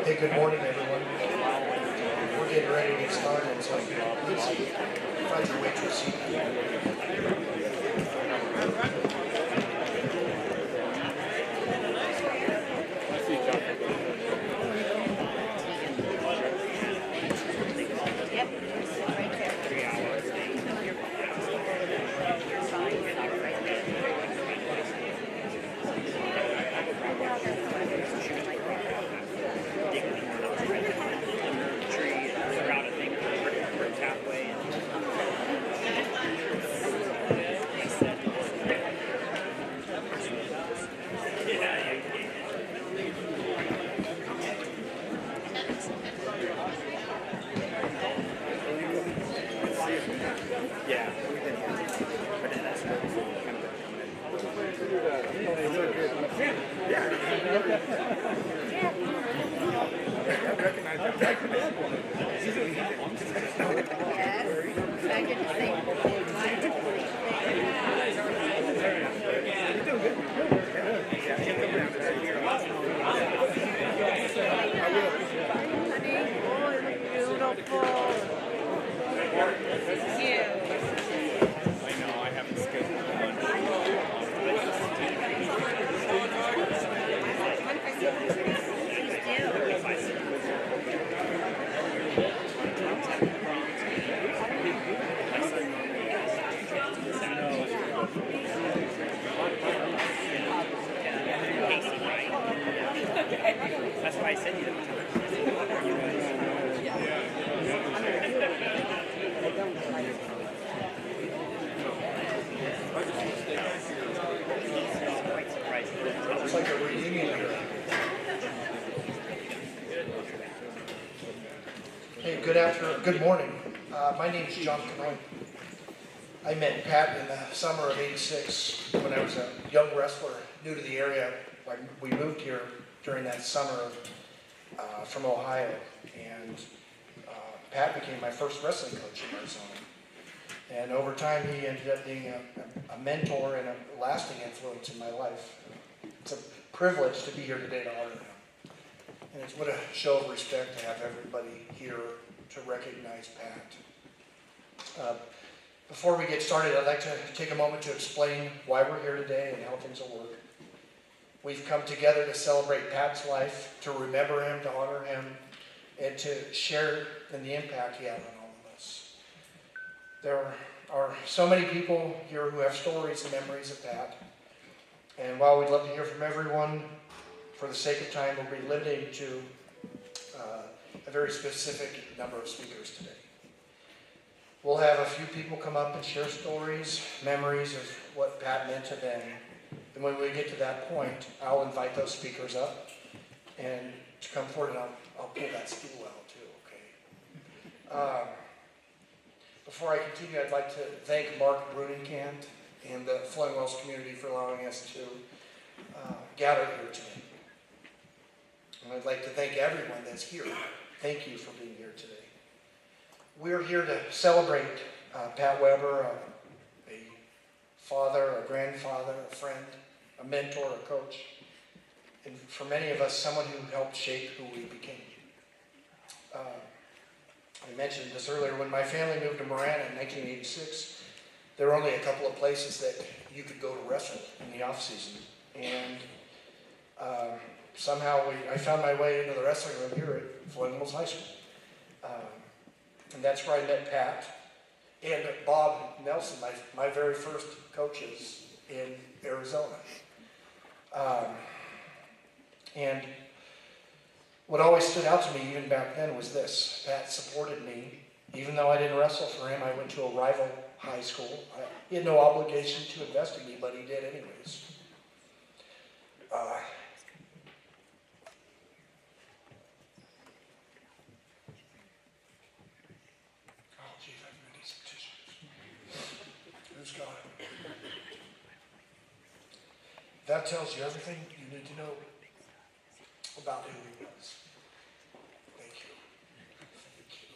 Hey, good morning, everyone. We're getting ready to get started, so please find your way to a seat. That's why I said you It's like a reunion here. Hey, good morning. My name is John Canoy. I met Pat in the summer of '86 when I was a young wrestler new to the area. We moved here during that summer from Ohio, and Pat became my first wrestling coach in Arizona. And over time, he ended up being a mentor and a lasting influence in my life. It's a privilege to be here today to honor him. And it's what a show of respect to have everybody here to recognize Pat. Before we get started, I'd like to take a moment to explain why we're here today and how things will work. We've come together to celebrate Pat's life, to remember him, to honor him, and to share in the impact he had on all of us. There are so many people here who have stories and memories of Pat. And while we'd love to hear from everyone, for the sake of time, we'll be limited to a very specific number of speakers today. We'll have a few people come up and share stories, memories of what Pat meant to them. And when we get to that point, I'll invite those speakers up and to come forward, and I'll pull that stool out too, okay? Before I continue, I'd like to thank Mark Brunenkamp and the Flowing Wells community for allowing us to gather here today. And I'd like to thank everyone that's here. Thank you for being here today. We're here to celebrate Pat Weber, a father, a grandfather, a friend, a mentor, a coach, and for many of us, someone who helped shape who we became. I mentioned this earlier, when my family moved to Marana in 1986, there were only a couple of places that you could go to wrestle in the off-season. And somehow I found my way into the wrestling room here at Flowing Wells High School. And that's where I met Pat and Bob Nelson, my very first coaches in Arizona. And what always stood out to me even back then was this. Pat supported me. Even though I didn't wrestle for him, I went to a rival high school. He had no obligation to invest in me, but he did anyways. That tells you everything you need to know about who he was. Thank you. Thank you.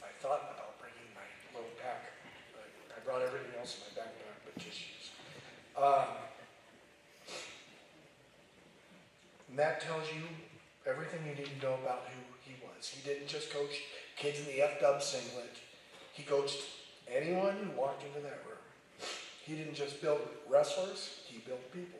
I thought about bringing my little pack, but I brought everything else in my backpack but tissues. And that tells you everything you need to know about who he was. He didn't just coach kids in the F-dub singlet. He coached anyone who walked into that room. He didn't just build wrestlers, he built people.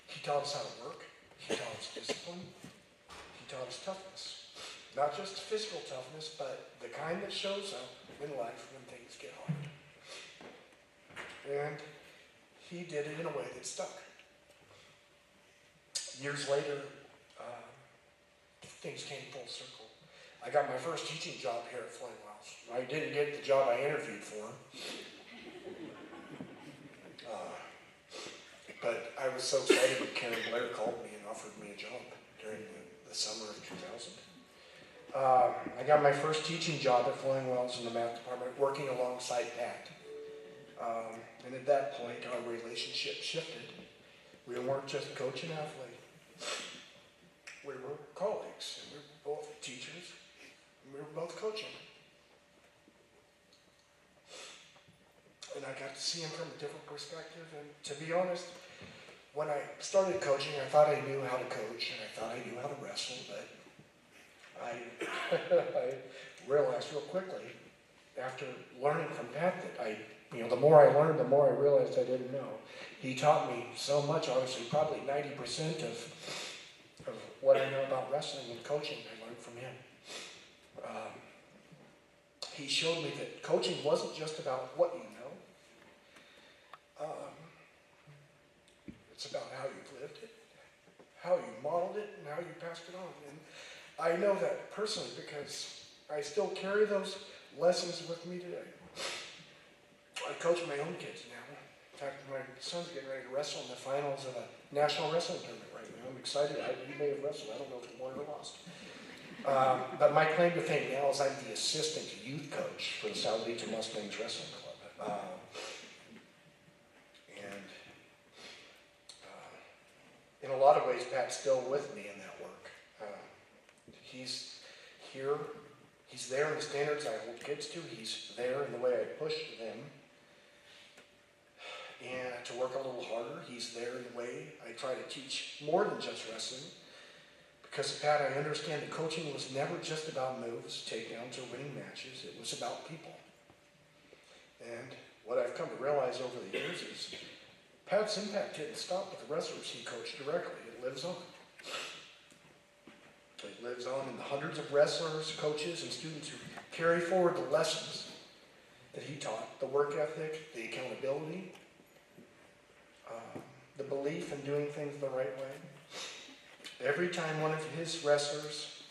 He taught us how to work. He taught us discipline. He taught us toughness. Not just physical toughness, but the kind that shows up in life when things get hard. And he did it in a way that stuck. Years later, things came full circle. I got my first teaching job here at Flame Wells. I didn't get the job I interviewed for. But I was so excited when Karen Blair called me and offered me a job during the summer of 2000. I got my first teaching job at Flowing Wells in the math department, working alongside Pat. And at that point, our relationship shifted. We weren't just coach and athlete. We were colleagues, and we were both teachers, and we were both coaching. And I got to see him from a different perspective, and to be honest, when I started coaching, I thought I knew how to coach, and I thought I knew how to wrestle, but I realized real quickly, after learning from Pat, that the more I learned, the more I realized I didn't know. He taught me so much, honestly, probably 90% of what I know about wrestling and coaching, I learned from him. He showed me that coaching wasn't just about what you know. It's about how you've lived it, how you modeled it, and how you passed it on. And I know that personally because I still carry those lessons with me today. I coach my own kids now. In fact, my son's getting ready to wrestle in the finals of a national wrestling tournament right now. I'm excited. He may have wrestled. I don't know if he won or lost. But my claim to fame now is I'm the assistant youth coach for the South Beach Mustangs Wrestling Club. In a lot of ways, Pat's still with me in that work. He's here. He's there in the standards I hold kids to. He's there in the way I push them. And to work a little harder, he's there in the way I try to teach more than just wrestling. Because of Pat, I understand that coaching was never just about moves, takedowns, or winning matches. It was about people. And what I've come to realize over the years is Pat's impact didn't stop with the wrestlers he coached directly. It lives on. It lives on in the hundreds of wrestlers, coaches, and students who carry forward the lessons that he taught, the work ethic, the accountability, the belief in doing things the right way. Every time one of his wrestlers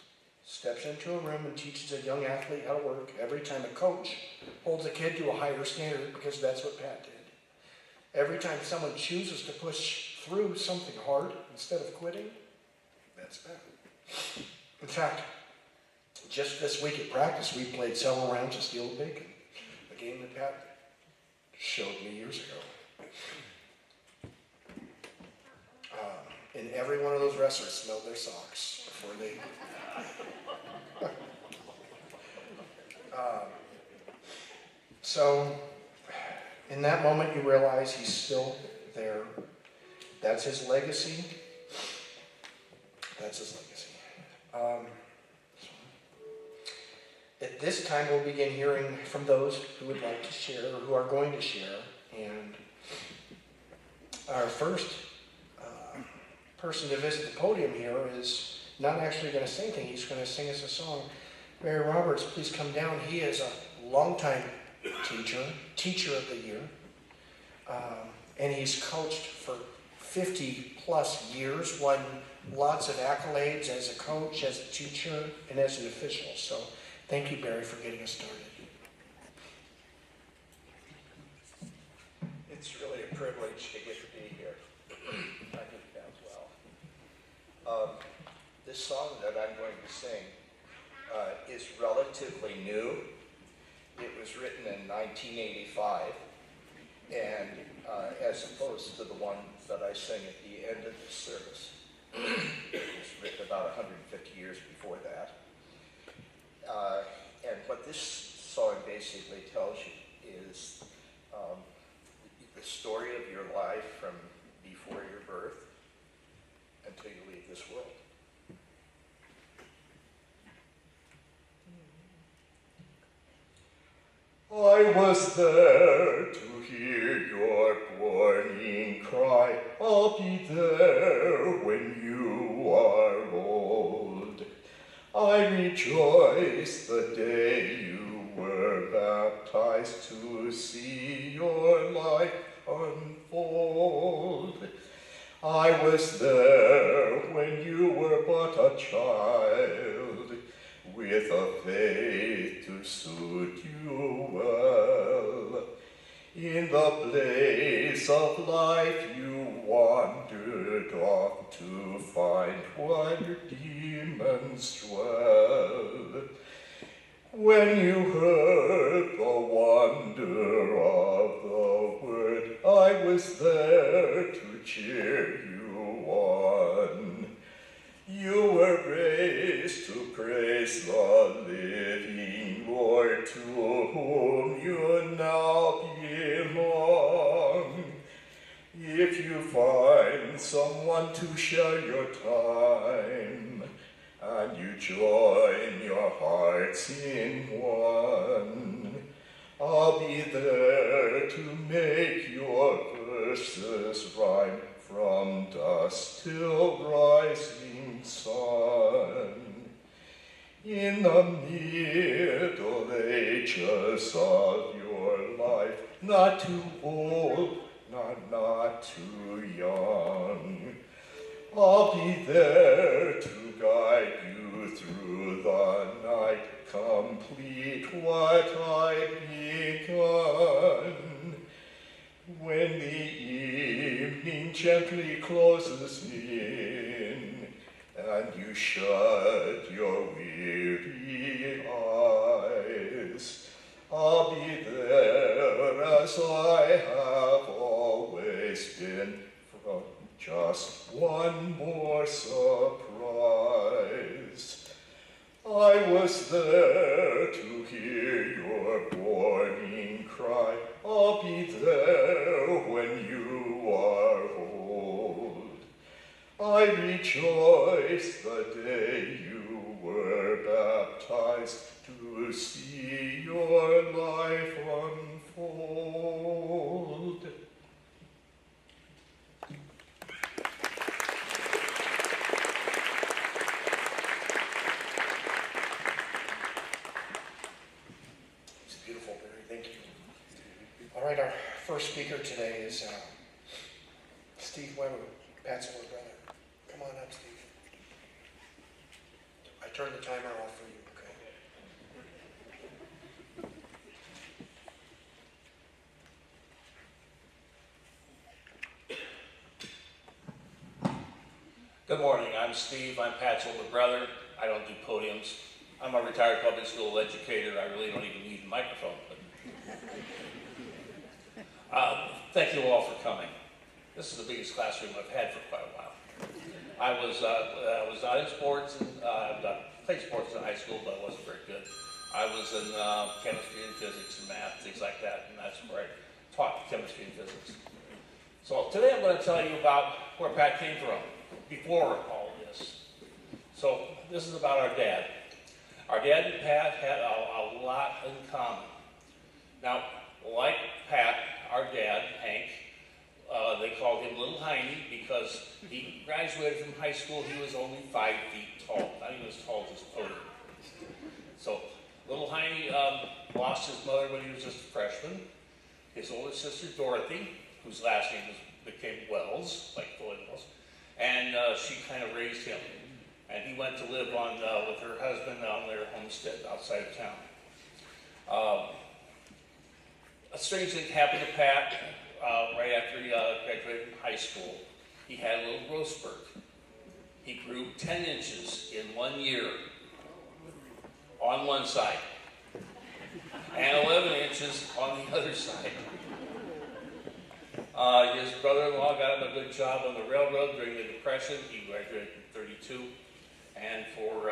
steps into a room and teaches a young athlete how to work, every time a coach holds a kid to a higher standard, because that's what Pat did. Every time someone chooses to push through something hard instead of quitting, that's Pat. In fact, just this week at practice, we played several rounds of Steel and Bacon, a game that Pat showed me years ago. And every one of those wrestlers smelled their socks before they... So, in that moment, you realize he's still there. That's his legacy. That's his legacy. At this time, we'll begin hearing from those who would like to share or who are going to share. And our first person to visit the podium here is not actually going to say anything. He's going to sing us a song. Barry Roberts, please come down. He is a longtime teacher of the year. And he's coached for 50 plus years, won lots of accolades as a coach, as a teacher, and as an official. So thank you, Barry, for getting us started. It's really a privilege to get to be here. I think that as well. This song that I'm going to sing is relatively new. It was written in 1985, and as opposed to the one that I sing at the end of this service. It was written about 150 years before that. And what this song basically tells you the story of your life from before your birth until you leave this world. I was there to hear your warning cry. I'll be there when you are old. I rejoice the day you were baptized to see your life unfold. I was there when you were but a child, with a faith to suit you well. In the blaze of life you wandered off to find where demons dwell. When you heard the wonder of the word, I was there to cheer you on. You were raised to praise the living Lord, to whom you now belong. If you find someone to share your time, and you join your hearts in one, I'll be there to make your verses rhyme from dusk till rising sun. In the Middle Ages of your life, not too old, not too young, I'll be there to guide you through the night, complete what I've begun. When the evening gently closes in, and you shut your weary eyes, I'll be there as I have always been, from just one more surprise. I was there to hear your warning cry. I'll be there when you are old. I rejoice the day you were baptized to see your life unfold. It's beautiful, Barry. Thank you. All right, our first speaker today is Steve Weber, Pat's older brother. Come on up, Steve. I turned the timer off for you, okay? Good morning, I'm Steve, I'm Pat's older brother. I don't do podiums. I'm a retired public school educator. I really don't even need a microphone. Thank you all for coming. This is the biggest classroom I've had for quite a while. I was not in sports, and played sports in high school, but I wasn't very good. I was in chemistry and physics and math, things like that, and that's where I taught chemistry and physics. So today I'm going to tell you about where Pat came from before all this. So this is about our dad. Our dad and Pat had a lot in common. Now, like Pat, our dad, Hank, they called him Little Heiny because he graduated from high school. He was only 5 feet tall, not even as tall as his podium. So Little Heiny lost his mother when he was just a freshman. His older sister, Dorothy, whose last name became Wells, like Floyd Wells, and she kind of raised him. And he went to live on with her husband on their homestead outside of town. A strange thing happened to Pat right after he graduated from high school. He had a little growth spurt. He grew 10 inches in 1 year on one side and 11 inches on the other side. His brother-in-law got him a good job on the railroad during the Depression. He graduated in 32, and for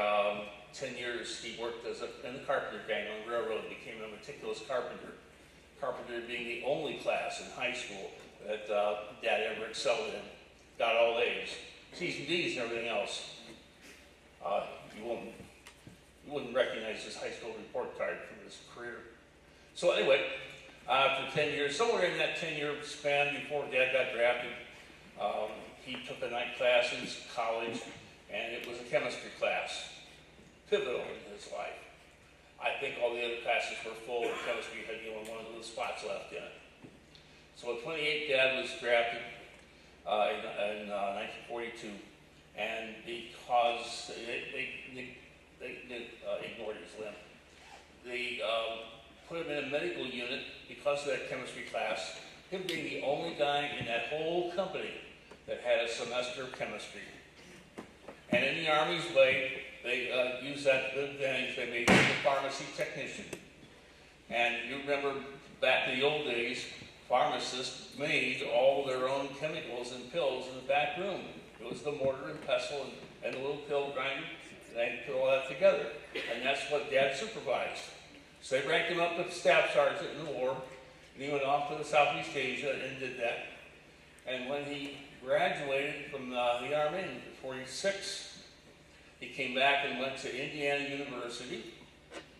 10 years he worked in the carpenter gang on the railroad, became a meticulous carpenter. Carpenter being the only class in high school that Dad ever excelled in. Got all A's, C's and D's and everything else. You wouldn't recognize his high school report card from his career. So anyway, after 10 years, somewhere in that 10-year span before Dad got drafted, he took a night class in college, and it was a chemistry class, pivotal in his life. I think all the other classes were full, and chemistry had the only one of those spots left in it. So at 28, Dad was drafted in 1942, and because they ignored his limb, they put him in a medical unit because of that chemistry class, him being the only guy in that whole company that had a semester of chemistry. And in the Army's way, they used that to good advantage. They made him a pharmacy technician. And you remember back in the old days, pharmacists made all their own chemicals and pills in the back room. It was the mortar and pestle and the little pill grinder, and they put all that together. And that's what Dad supervised. So they ranked him up to staff sergeant in the war, and he went off to Southeast Asia and did that. And when he graduated from the Army in 1946, he came back and went to Indiana University,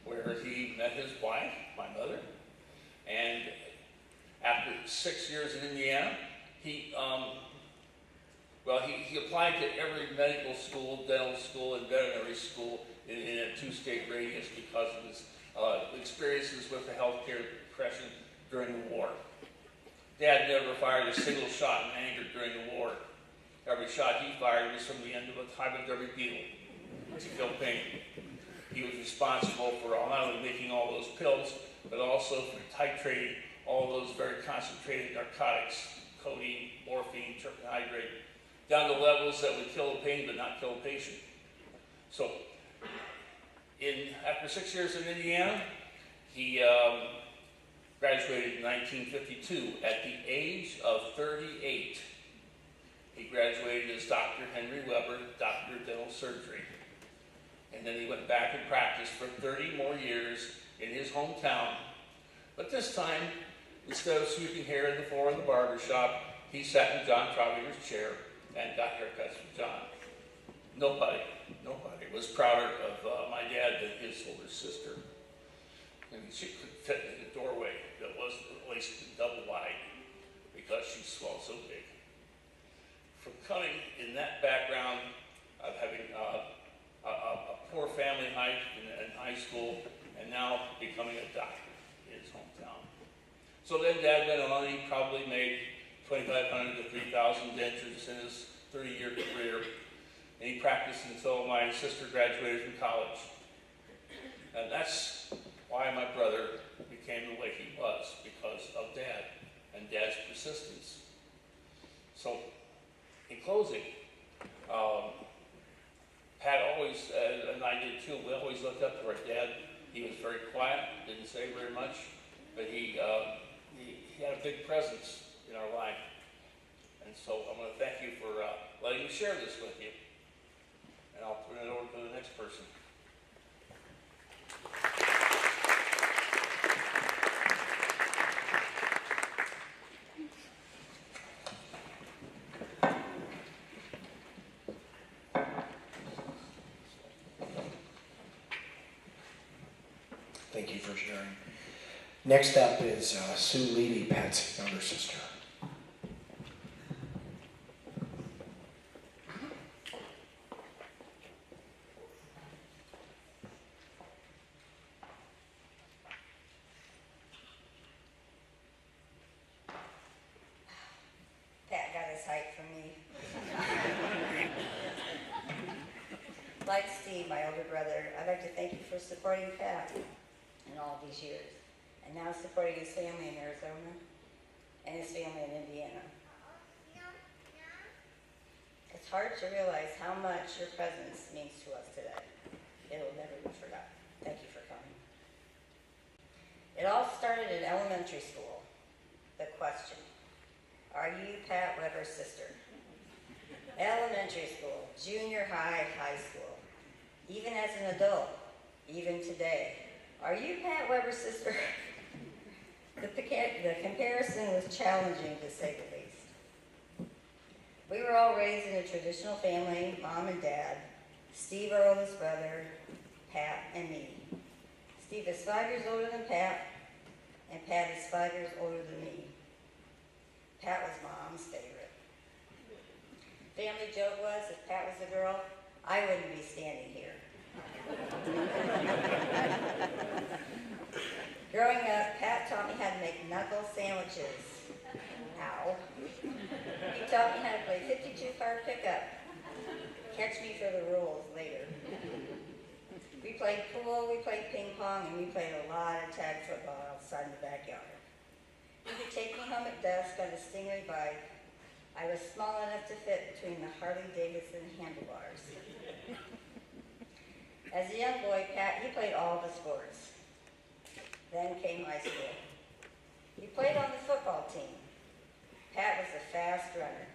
where he met his wife, my mother. And after 6 years in Indiana, he applied to every medical school, dental school, and veterinary school in a 2-state radius because of his experiences with the healthcare profession during the war. Dad never fired a single shot in anger during the war. Every shot he fired was from the end of a hypodermic needle to kill pain. He was responsible for not only making all those pills, but also for titrating all those very concentrated narcotics, codeine, morphine, terpenohydrate, down to levels that would kill the pain but not kill the patient. So, after 6 years in Indiana, he graduated in 1952 at the age of 38. He graduated as Dr. Henry Weber, Doctor of Dental Surgery. And then he went back and practiced for 30 more years in his hometown. But this time, instead of sweeping hair in the floor in the barber shop, he sat in John Troutweiler's chair and got haircuts from John. Nobody was prouder of my dad than his older sister. And she could fit in the doorway that was at least double wide because she swelled so big. From coming in that background of having a poor family life in high school and now becoming a doctor in his hometown. So then Dad went on, he probably made 2,500 to 3,000 dentures in his 30-year career. And he practiced until my sister graduated from college. And that's why my brother became the way he was, because of Dad and Dad's persistence. So, in closing, Pat always, and I did too, we always looked up to our dad. He was very quiet, didn't say very much, but he had a big presence in our life. And so I'm going to thank you for letting me share this with you. And I'll turn it over to the next person. Thank you for sharing. Next up is Sue Levy, Pat's younger sister. Pat got his height from me. Like Steve, my older brother, I'd like to thank you for supporting Pat in all these years, and now supporting his family in Arizona and his family in Indiana. It's hard to realize how much your presence means to us today. It will never be forgotten. Thank you for coming. It all started in elementary school. The question, are you Pat Weber's sister? Elementary school, junior high, high school. Even as an adult, even today, are you Pat Weber's sister? The comparison was challenging, to say the least. We were all raised in a traditional family, mom and dad, Steve, our oldest brother, Pat, and me. Steve is 5 years older than Pat, and Pat is 5 years older than me. Pat was Mom's favorite. Family joke was, if Pat was a girl, I wouldn't be standing here. Growing up, Pat taught me how to make knuckle sandwiches. Ow. He taught me how to play 52-card pickup. Catch me for the rules later. We played pool, we played ping pong, and we played a lot of tag football outside in the backyard. He could take me home at dusk on a Stingray bike. I was small enough to fit between the Harley-Davidson handlebars. As a young boy, Pat, he played all the sports. Then came high school. He played on the football team. Pat was a fast runner,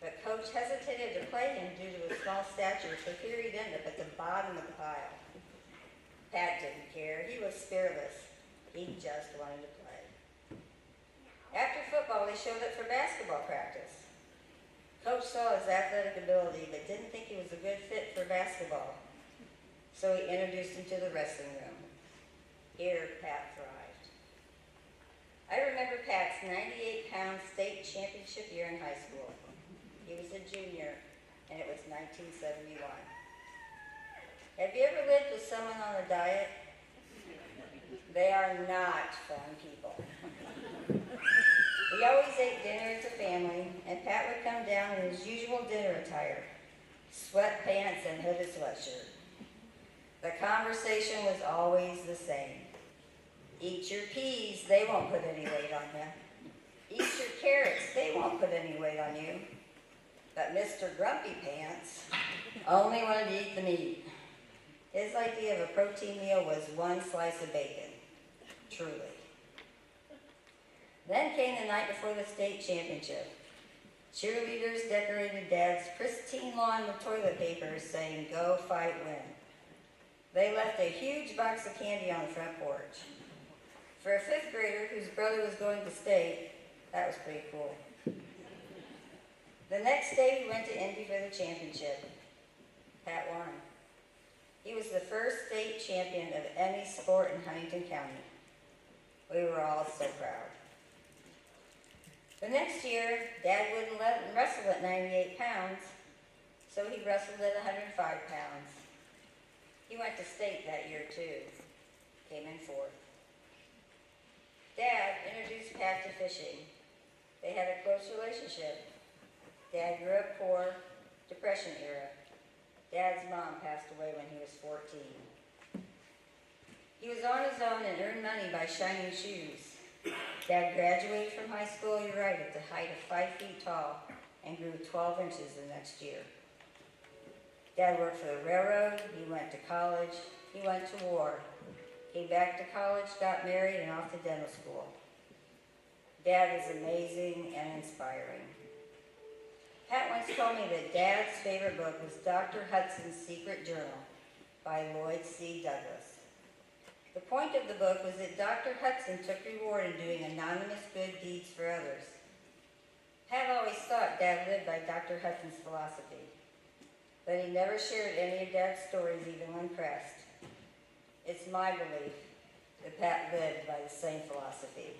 but coach hesitated to play him due to his small stature, so here he'd end up at the bottom of the pile. Pat didn't care. He was fearless. He just wanted to play. After football, they showed up for basketball practice. Coach saw his athletic ability, but didn't think he was a good fit for basketball, so he introduced him to the wrestling room. Here, Pat thrived. I remember Pat's 98-pound state championship year in high school. He was a junior, and it was 1971. Have you ever lived with someone on a diet? They are not fun people. We always ate dinner as a family, and Pat would come down in his usual dinner attire, sweatpants and hooded sweatshirt. The conversation was always the same. Eat your peas, they won't put any weight on you. Eat your carrots, they won't put any weight on you. But Mr. Grumpy Pants only wanted to eat the meat. His idea of a protein meal was one slice of bacon, truly. Then came the night before the state championship. Cheerleaders decorated Dad's pristine lawn with toilet paper saying, "Go fight, win." They left a huge box of candy on the front porch. For a fifth grader whose brother was going to state, that was pretty cool. The next day we went to Indy for the championship. Pat won. He was the first state champion of any sport in Huntington County. We were all so proud. The next year, Dad wouldn't let him wrestle at 98 pounds, so he wrestled at 105 pounds. He went to state that year too, came in fourth. Dad introduced Pat to fishing. They had a close relationship. Dad grew up poor, Depression era. Dad's mom passed away when he was 14. He was on his own and earned money by shining shoes. Dad graduated from high school, you're right, at the height of 5 feet tall and grew 12 inches the next year. Dad worked for the railroad, he went to college, he went to war, came back to college, got married, and off to dental school. Dad was amazing and inspiring. Pat once told me that Dad's favorite book was Dr. Hudson's Secret Journal by Lloyd C. Douglas. The point of the book was that Dr. Hudson took reward in doing anonymous good deeds for others. Pat always thought Dad lived by Dr. Hudson's philosophy, but he never shared any of Dad's stories even when pressed. It's my belief that Pat lived by the same philosophy.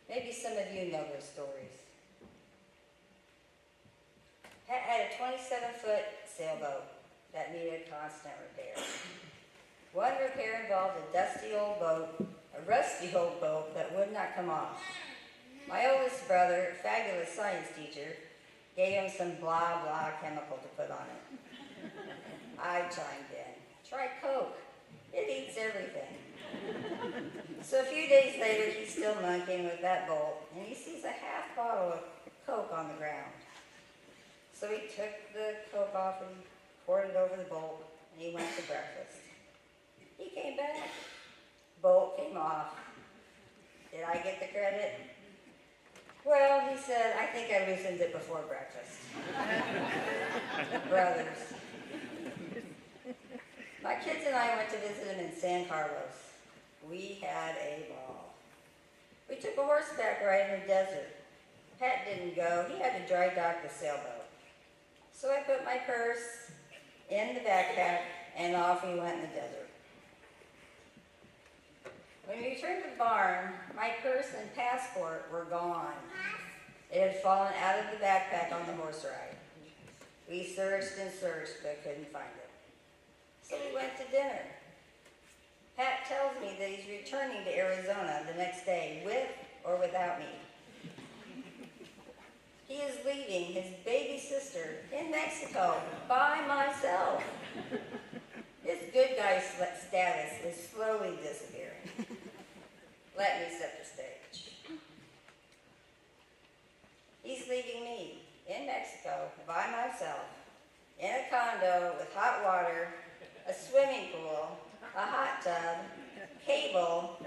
Maybe some of you know those stories. Pat had a 27-foot sailboat that needed constant repair. One repair involved a rusty old boat that would not come off. My oldest brother, fabulous science teacher, gave him some blah blah chemical to put on it. I chimed in, try Coke, it eats everything. So a few days later, he's still monkeying with that bolt, and he sees a half bottle of Coke on the ground. So he took the Coke off and poured it over the bolt, and he went to breakfast. He came back. Bolt came off. Did I get the credit? Well, he said, I think I loosened it before breakfast. Brothers. My kids and I went to visit him in San Carlos. We had a ball. We took a horseback ride in the desert. Pat didn't go. He had to dry dock the sailboat. So I put my purse in the backpack, and off we went in the desert. When we returned to the barn, my purse and passport were gone. It had fallen out of the backpack on the horse ride. We searched and searched, but couldn't find it. So we went to dinner. Pat tells me that he's returning to Arizona the next day, with or without me. He is leaving his baby sister in Mexico by myself. His good guy status is slowly disappearing. Let me set the stage. He's leaving me in Mexico by myself, in a condo with hot water, a swimming pool, a hot tub, cable,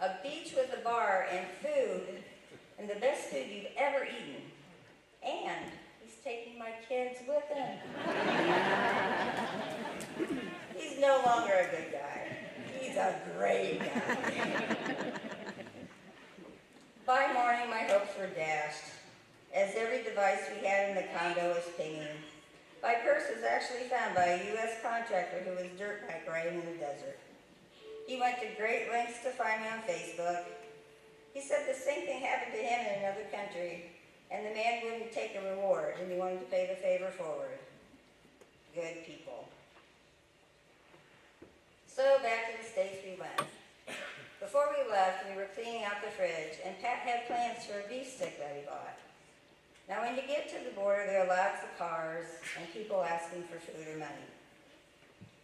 a beach with a bar and food, and the best food you've ever eaten. And he's taking my kids with him. He's no longer a good guy. He's a great guy. By morning, my hopes were dashed, as every device we had in the condo was pinging. My purse was actually found by a U.S. contractor who was dirt bike riding in the desert. He went to great lengths to find me on Facebook. He said the same thing happened to him in another country, and the man wouldn't take a reward, and he wanted to pay the favor forward. Good people. So back to the States we went. Before we left, we were cleaning out the fridge, and Pat had plans for a beef stick that he bought. Now when you get to the border, there are lots of cars and people asking for food or money.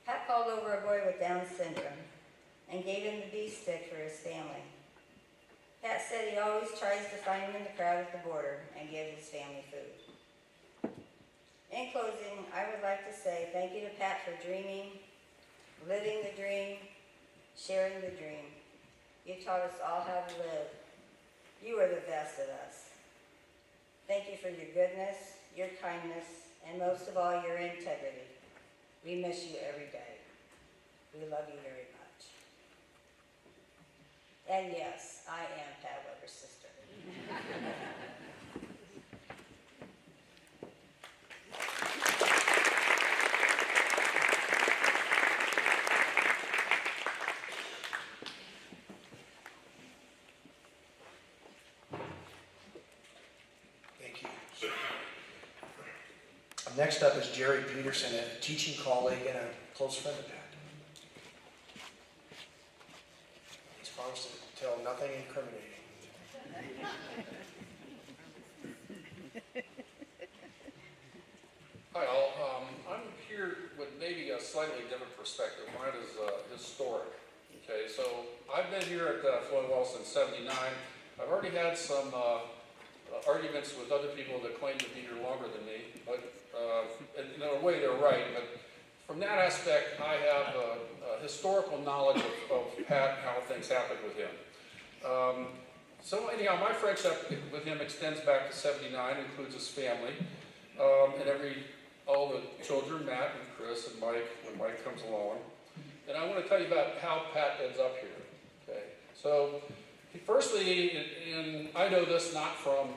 Pat called over a boy with Down syndrome and gave him the beef stick for his family. Pat said he always tries to find him in the crowd at the border and give his family food. In closing, I would like to say thank you to Pat for dreaming, living the dream, sharing the dream. You taught us all how to live. You are the best of us. Thank you for your goodness, your kindness, and most of all, your integrity. We miss you every day. We love you very much. And yes, I am Pat Weber's sister. Thank you. Next up is Jerry Peterson, a teaching colleague and a close friend of Pat. He's promised to tell nothing incriminating. Hi all, I'm here with maybe a slightly different perspective. Mine is historic. Okay, so I've been here at Flowing Wells since '79. I've already had some arguments with other people that claim to be here longer than me, but in a way they're right. But from that aspect, I have a historical knowledge of Pat and how things happened with him. So anyhow, my friendship with him extends back to '79, includes his family, and all the children, Matt and Chris and Mike, when Mike comes along. And I want to tell you about how Pat ends up here. Okay, so firstly, and I know this not from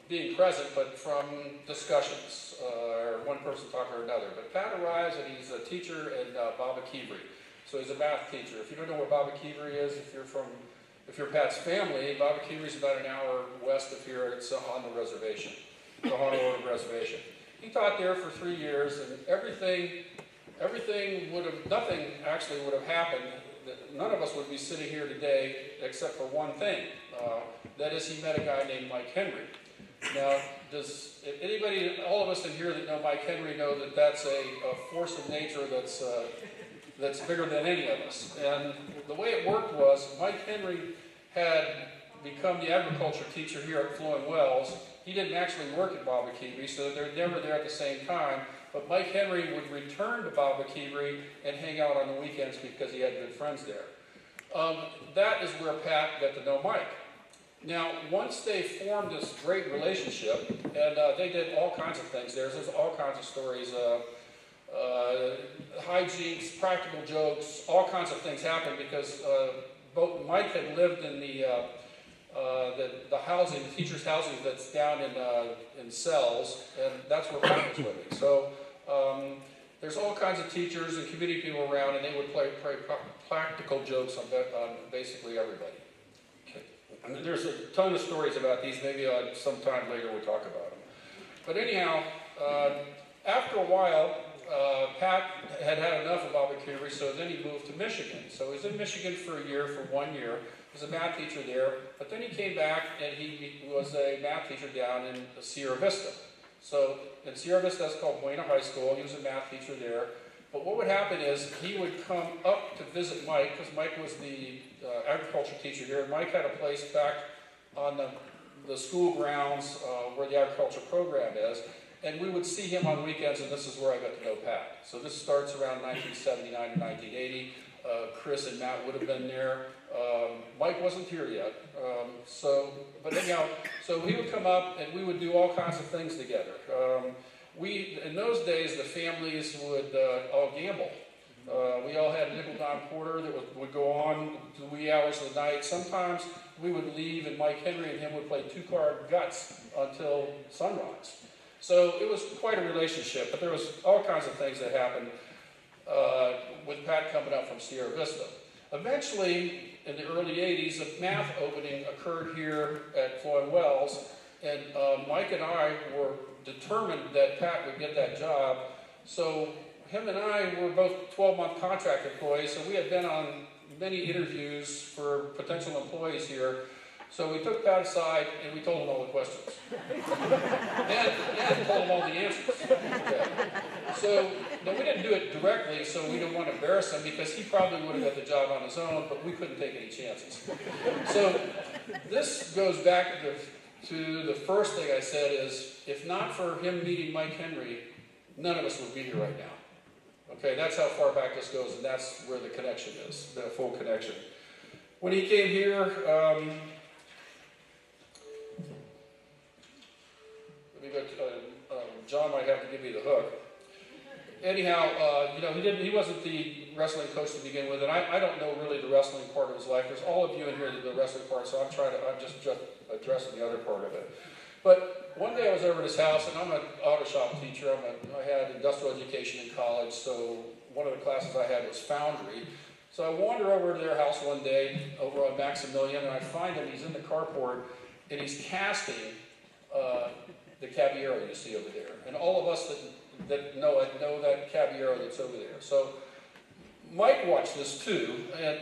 being present, but from discussions, or one person talking to another. But Pat arrives and he's a teacher in Baba Kivri. So he's a math teacher. If you don't know where Baba Kivri is, if you're Pat's family, Baba Kivri is about an hour west of here. It's on the reservation, the Honolulu reservation. He taught there for 3 years, and nothing actually would have happened. None of us would be sitting here today except for one thing. That is, he met a guy named Mike Henry. Now, does anybody, all of us in here that know Mike Henry know that that's a force of nature that's bigger than any of us. And the way it worked was Mike Henry had become the agriculture teacher here at Flowing Wells. He didn't actually work at Baba Kivri, so they're never there at the same time. But Mike Henry would return to Baba Kivri and hang out on the weekends because he had good friends there. That is where Pat got to know Mike. Now, once they formed this great relationship, and they did all kinds of things there. There's all kinds of stories, hijinks, practical jokes, all kinds of things happened because both Mike had lived in the the housing, the teachers' housing that's down in cells, and that's where Pat was living. So there's all kinds of teachers and community people around, and they would play practical jokes on basically everybody. And there's a ton of stories about these. Maybe sometime later we'll talk about them. But anyhow, after a while, Pat had enough of Albuquerque, so then he moved to Michigan. So he was in Michigan for 1 year. He was a math teacher there, but then he came back and he was a math teacher down in Sierra Vista. So in Sierra Vista, that's called Buena High School. He was a math teacher there. But what would happen is he would come up to visit Mike, because Mike was the agriculture teacher here. Mike had a place back on the school grounds where the agriculture program is. And we would see him on weekends, and this is where I got to know Pat. So this starts around 1979 to 1980. Chris and Matt would have been there. Mike wasn't here yet. But anyhow, so he would come up, and we would do all kinds of things together. In those days, the families would all gamble. We all had a nickel-dime quarter that would go on to the wee hours of the night. Sometimes we would leave, and Mike Henry and him would play two-card guts until sunrise. So it was quite a relationship, but there was all kinds of things that happened with Pat coming up from Sierra Vista. Eventually, in the early 80s, a math opening occurred here at Floyd Wells, and Mike and I were determined that Pat would get that job. So him and I were both 12-month contract employees, so we had been on many interviews for potential employees here. So we took Pat aside and we told him all the questions. and told him all the answers. Okay. So now we didn't do it directly, so we didn't want to embarrass him, because he probably would have got the job on his own, but we couldn't take any chances. So this goes back to the first thing I said is, if not for him meeting Mike Henry, none of us would be here right now. Okay, that's how far back this goes, and that's where the connection is, the full connection. When he came here, John might have to give me the hook. Anyhow, he wasn't the wrestling coach to begin with, and I don't know really the wrestling part of his life. There's all of you in here that the wrestling part, so I'm just addressing the other part of it. But one day I was over at his house, and I'm an auto shop teacher. I had industrial education in college, so one of the classes I had was foundry. So I wander over to their house one day, over on Maximilian, and I find him. He's in the carport, and he's casting the Caballero you see over there. And all of us that know it know that Caballero that's over there. So Mike watched this too, and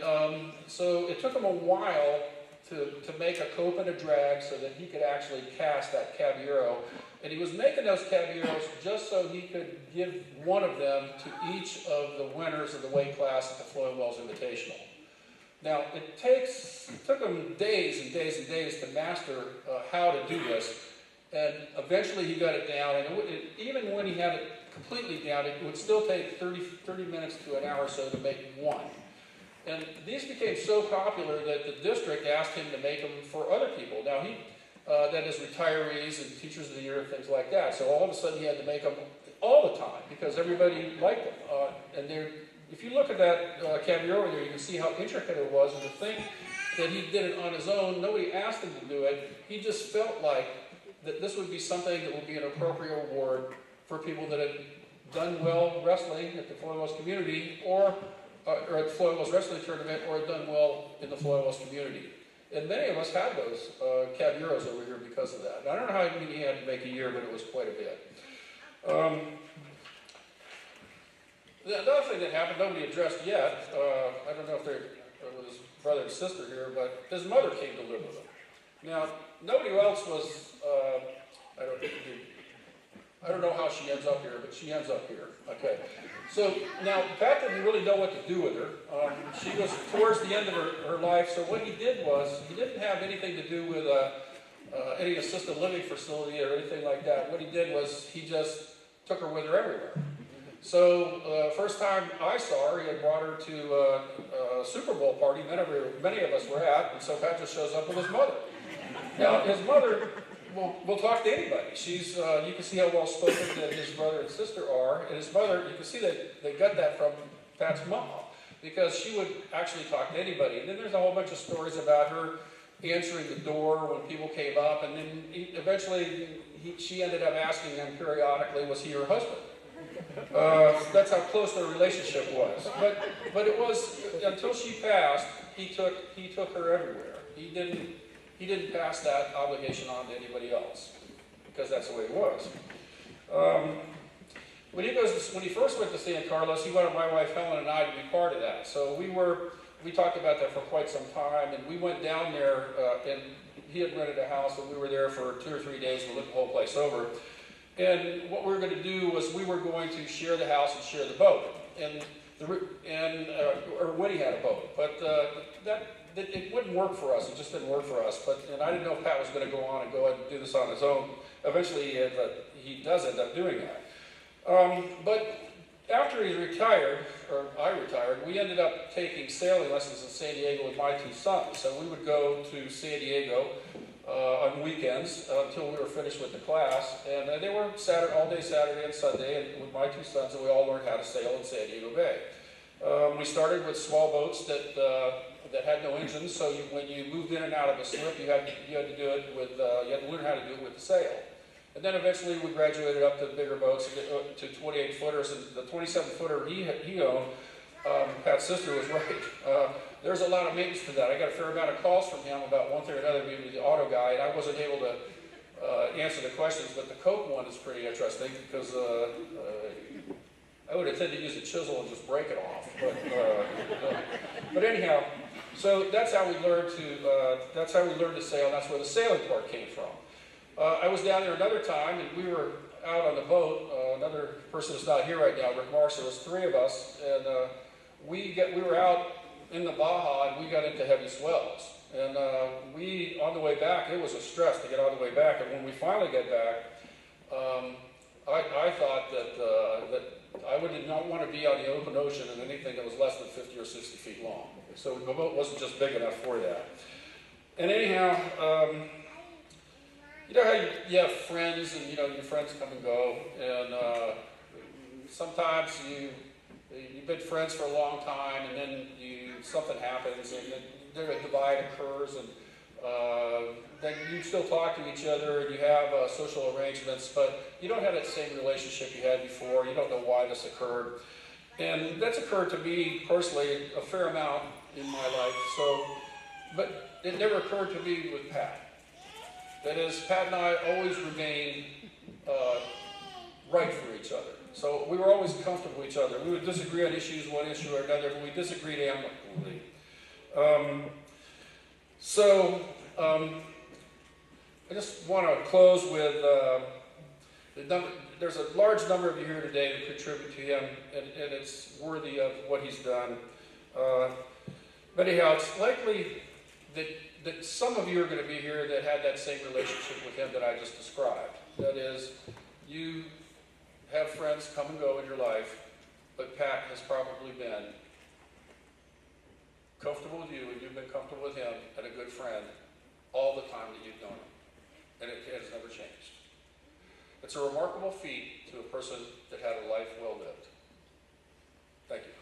so it took him a while to make a cope and a drag so that he could actually cast that Caballero. And he was making those Caballeros just so he could give one of them to each of the winners of the weight class at the Floyd Wells Invitational. Now, it took him days and days and days to master how to do this. And eventually he got it down, and even when he had it completely down, it would still take 30 minutes to an hour or so to make one. And these became so popular that the district asked him to make them for other people. Now, that is retirees and teachers of the year and things like that. So all of a sudden he had to make them all the time because everybody liked them. And if you look at that Caballero over there, you can see how intricate it was. And to think that he did it on his own, nobody asked him to do it. He just felt like that this would be something that would be an appropriate award for people that had done well wrestling at the Floyd Wells community or at the Floyd Wells Wrestling Tournament, or had done well in the Floyd Wells community. And many of us had those Caballeros over here because of that. And I don't know how many he had to make a year, but it was quite a bit. The other thing that happened, nobody addressed yet, I don't know if there was his brother and sister here, but his mother came to live with him. Now, nobody else was, I don't know how she ends up here, but she ends up here. Okay. So now, Pat didn't really know what to do with her. She was towards the end of her life, so what he did was, he didn't have anything to do with any assisted living facility or anything like that. What he did was, he just took her with her everywhere. So, first time I saw her, he had brought her to a Super Bowl party many of us were at, and so Pat just shows up with his mother. Now, his mother will talk to anybody. She's, you can see how well spoken that his brother and sister are, and his mother, you can see that they got that from Pat's mom, because she would actually talk to anybody. And then there's a whole bunch of stories about her answering the door when people came up, and then eventually she ended up asking him periodically, was he her husband? That's how close their relationship was. But it was, until she passed, he took her everywhere. He didn't pass that obligation on to anybody else, because that's the way it was. When he first went to San Carlos, he wanted my wife Helen and I to be part of that. So we talked about that for quite some time, and we went down there, and he had rented a house, and we were there for 2 or 3 days. We looked the whole place over. And what we were going to do was we were going to share the house and share the boat, or Woody had a boat, but it wouldn't work for us. It just didn't work for us. And I didn't know if Pat was going to go on and go ahead and do this on his own. Eventually, he does end up doing that. But after he retired, or I retired, we ended up taking sailing lessons in San Diego with my 2 sons. So we would go to San Diego on weekends until we were finished with the class, and they were all day Saturday and Sunday, and with my 2 sons, and we all learned how to sail in San Diego Bay. We started with small boats that had no engines, so when you moved in and out of a slip, you had to do it with you had to learn how to do it with the sail. And then eventually we graduated up to bigger boats, to 28-footers, and the 27-footer he owned, Pat's sister was right. There's a lot of maintenance to that. I got a fair amount of calls from him about one thing or another, being the auto guy, and I wasn't able to answer the questions, but the Coke one is pretty interesting, because I would have tended to use a chisel and just break it off. But anyhow, so that's how we learned to sail, and that's where the sailing part came from. I was down there another time, and we were out on the boat. Another person who's not here right now, Rick Marks. There was 3 of us, and we were out in the Baja, and we got into heavy swells. And on the way back, it was a stress to get all the way back. And when we finally got back, I thought that I would not want to be on the open ocean in anything that was less than 50 or 60 feet long. So the boat wasn't just big enough for that. And anyhow, you know how you have friends, and your friends come and go, and sometimes you've been friends for a long time, and then something happens, and then a divide occurs, and then you still talk to each other, and you have social arrangements, but you don't have that same relationship you had before. You don't know why this occurred, and that's occurred to me personally a fair amount in my life. But it never occurred to me with Pat. That is, Pat and I always remained right for each other. So we were always comfortable with each other. We would disagree on issues, one issue or another, but we disagreed amicably. I just want to close with there's a large number of you here today who contribute to him, and it's worthy of what he's done. But anyhow, it's likely that some of you are going to be here that had that same relationship with him that I just described. That is, you have friends come and go in your life, but Pat has probably been comfortable with you, and you've been comfortable with him, and a good friend all the time that you've known him. And it has never changed. It's a remarkable feat to a person that had a life well lived. Thank you.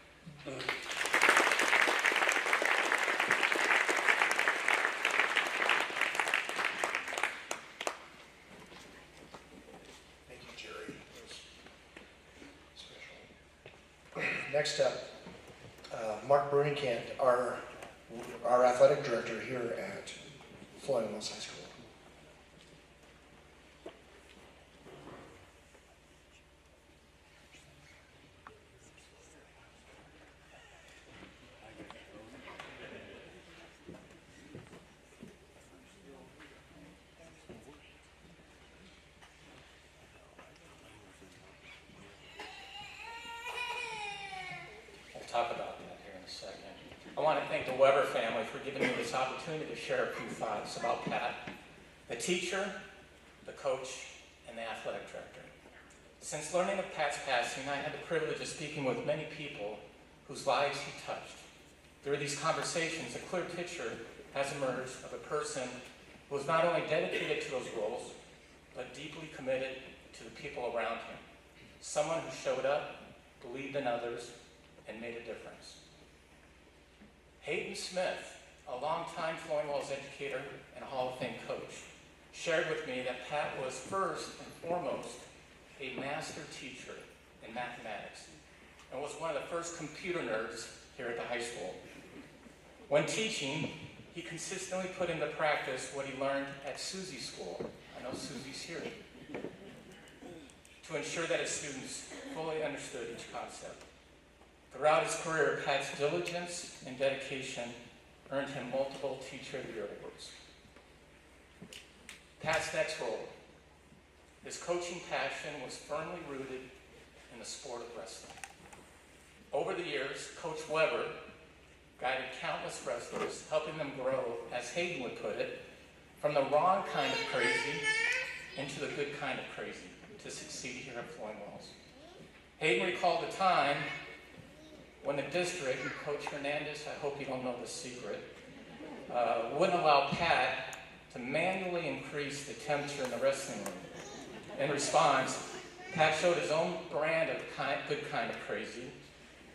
Thank you, Jerry. That was special. Next up, Mark Brunincant, our athletic director here at Flowing Wells High School. We'll talk about that here in a second. I want to thank the Weber family for giving me this opportunity to share a few thoughts about Pat, the teacher, the coach, and the athletic director. Since learning of Pat's passing, I had the privilege of speaking with many people whose lives he touched. Through these conversations, a clear picture has emerged of a person who was not only dedicated to those roles, but deeply committed to the people around him. Someone who showed up, believed in others, and made a difference. Hayden Smith a longtime Flowing Wells educator and a Hall of Fame coach, shared with me that Pat was first and foremost a master teacher in mathematics and was one of the first computer nerds here at the high school. When teaching, he consistently put into practice what he learned at Susie's school. I know Susie's here. To ensure that his students fully understood each concept. Throughout his career, Pat's diligence and dedication earned him multiple Teacher of the Year awards. Pat's next role. His coaching passion was firmly rooted in the sport of wrestling. Over the years, Coach Weber guided countless wrestlers, helping them grow, as Hayden would put it, from the wrong kind of crazy into the good kind of crazy to succeed here at Flowing Wells. Hayden recalled a time when the district, and Coach Hernandez, I hope you don't know the secret, wouldn't allow Pat to manually increase the temperature in the wrestling room. In response, Pat showed his own brand of good kind of crazy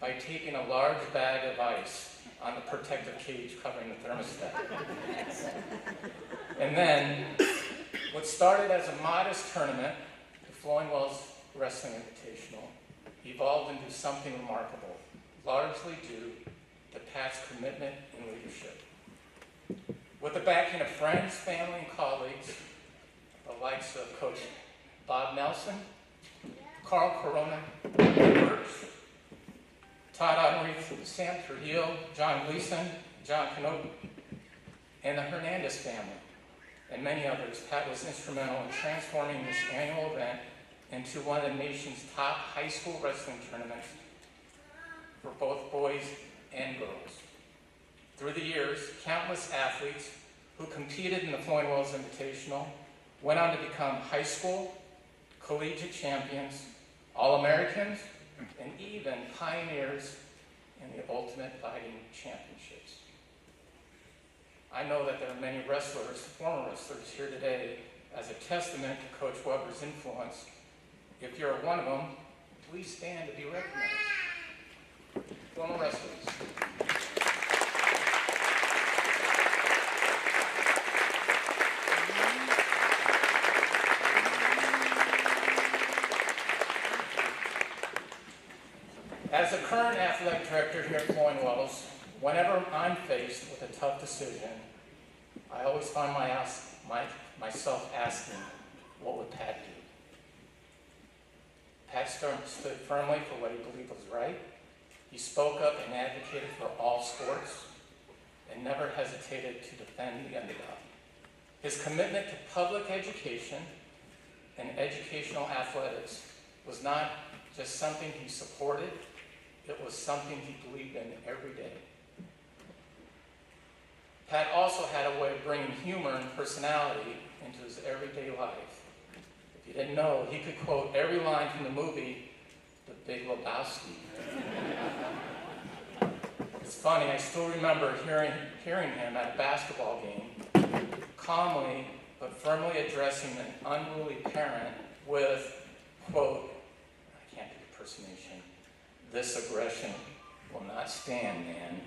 by taking a large bag of ice on the protective cage covering the thermostat. And then, what started as a modest tournament, the Flowing Wells Wrestling Invitational, evolved into something remarkable, largely due to Pat's commitment and leadership. With the backing of friends, family, and colleagues, the likes of Coach Bob Nelson, Carl Corona, Birch, Todd Henry, Sam Trujillo, John Gleason, John Canope, and the Hernandez family, and many others, Pat was instrumental in transforming this annual event into one of the nation's top high school wrestling tournaments for both boys and girls. Through the years, countless athletes who competed in the Flowing Wells Invitational went on to become high school, collegiate champions, All-Americans, and even pioneers in the Ultimate Fighting Championships. I know that there are many wrestlers, former wrestlers here today, as a testament to Coach Weber's influence. If you're one of them, please stand to be recognized. Former wrestlers. As the current athletic director here at Flowing Wells, whenever I'm faced with a tough decision, I always find myself asking, what would Pat do? Pat stood firmly for what he believed was right. He spoke up and advocated for all sports and never hesitated to defend the underdog. His commitment to public education and educational athletics was not just something he supported, it was something he believed in every day. Pat also had a way of bringing humor and personality into his everyday life. If you didn't know, he could quote every line from the movie, The Big Lebowski. It's funny, I still remember hearing him at a basketball game, calmly but firmly addressing an unruly parent with, quote, I can't do the impersonation, "This aggression will not stand, man."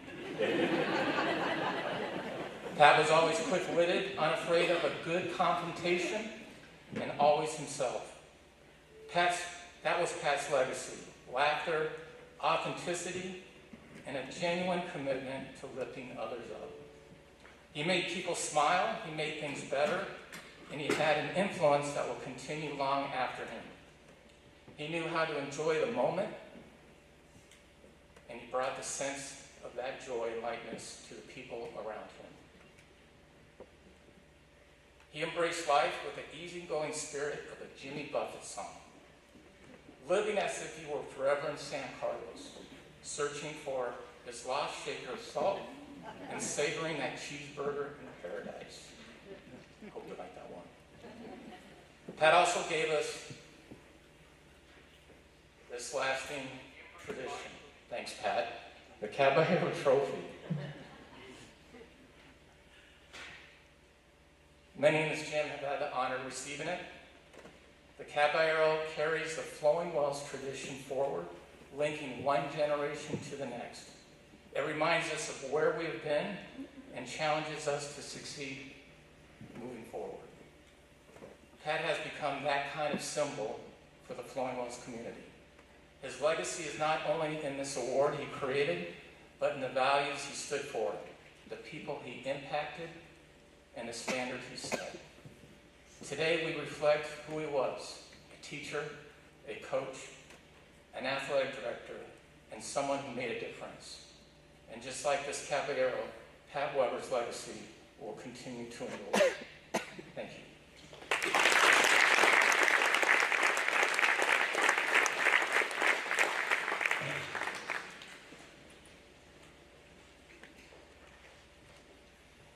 Pat was always quick-witted, unafraid of a good confrontation, and always himself. That was Pat's legacy: laughter, authenticity, and a genuine commitment to lifting others up. He made people smile, he made things better, and he had an influence that will continue long after him. He knew how to enjoy the moment, and he brought the sense of that joy and lightness to the people around him. He embraced life with the easygoing spirit of a Jimmy Buffett song, living as if he were forever in San Carlos, searching for his lost shaker of salt and savoring that cheeseburger in paradise. Hope you like that one. Pat also gave us this lasting tradition. Thanks, Pat. The Caballero Trophy. Many in this gym have had the honor of receiving it. The Caballero carries the Flowing Wells tradition forward, linking one generation to the next. It reminds us of where we have been and challenges us to succeed moving forward. Pat has become that kind of symbol for the Flowing Wells community. His legacy is not only in this award he created, but in the values he stood for, the people he impacted, and the standard he set. Today we reflect who he was, a teacher, a coach, an athletic director, and someone who made a difference. And just like this Caballero, Pat Weber's legacy will continue to endure. Thank you.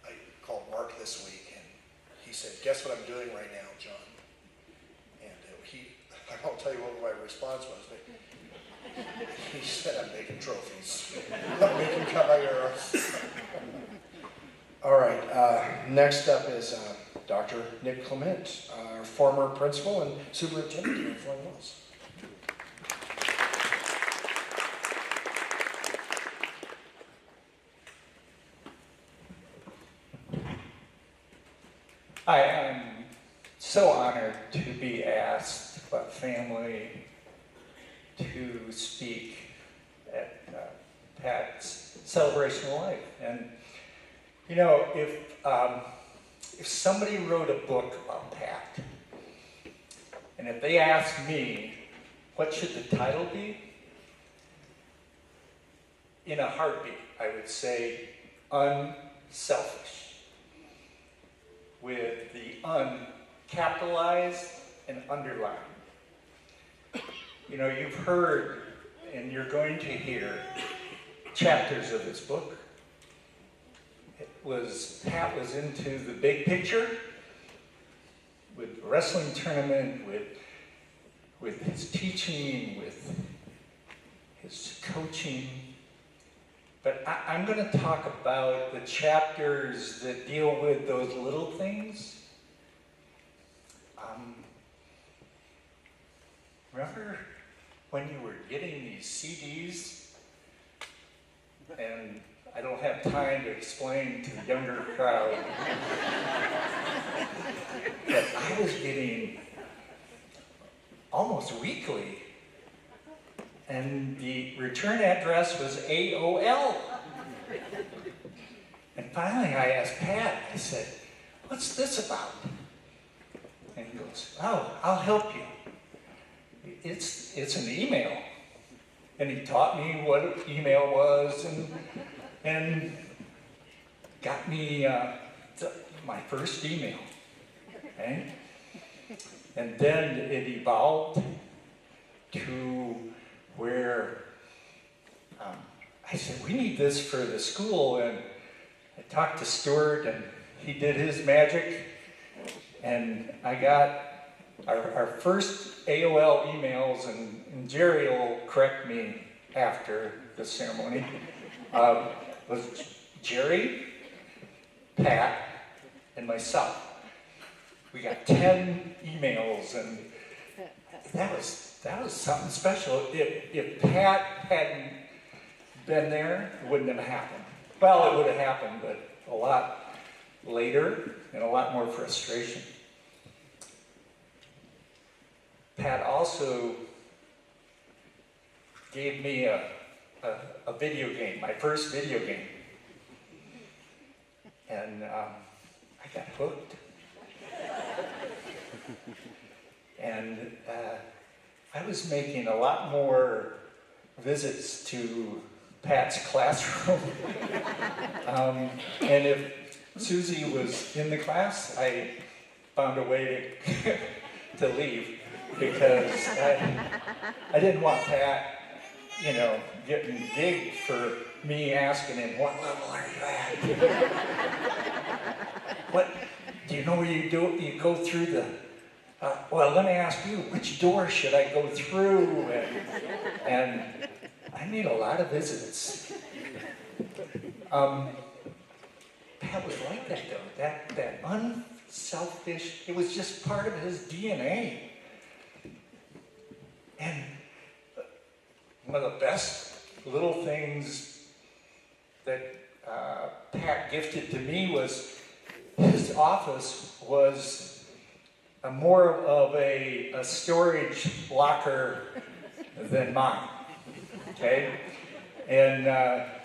I called Mark this week, and he said, "Guess what I'm doing right now, John?" And I won't tell you what my response was, but he said, "I'm making trophies. I'm making caballeros." All right, next up is Dr. Nick Clement, our former principal and superintendent of Flowing Wells. I am so honored to be asked by family to speak at Pat's celebration of life. And you know, if somebody wrote a book about Pat, and if they asked me, what should the title be? In a heartbeat, I would say unselfish, with the un capitalized and underlined. You know, you've heard and you're going to hear chapters of this book. Pat was into the big picture with the wrestling tournament, with his teaching, with his coaching. But I'm going to talk about the chapters that deal with those little things. Remember when you were getting these CDs? And I don't have time to explain to the younger crowd, but I was getting almost weekly, and the return address was AOL. And finally I asked Pat, I said, "What's this about?" And he goes, "Oh, I'll help you. It's an email." And he taught me what email was and got me my first email. Okay? And then it evolved to where I said, "We need this for the school." And I talked to Stuart, and he did his magic. And I got our first AOL emails, and Jerry will correct me after the ceremony, was Jerry, Pat, and myself. We got 10 emails, and that was something special. If Pat hadn't been there, it wouldn't have happened. Well, it would have happened, but a lot later and a lot more frustration. Pat also gave me a video game, my first video game. And I got hooked. And I was making a lot more visits to Pat's classroom. And if Susie was in the class, I found a way to leave, because I didn't want Pat, you know, getting gigged for me asking him, "What level are you at?" "What, do you know where you do it? You go through the, well, let me ask you, which door should I go through?" And I made a lot of visits. Pat was like that though, that unselfish, it was just part of his DNA. And one of the best little things that Pat gifted to me was his office was more of a storage locker than mine. Okay? And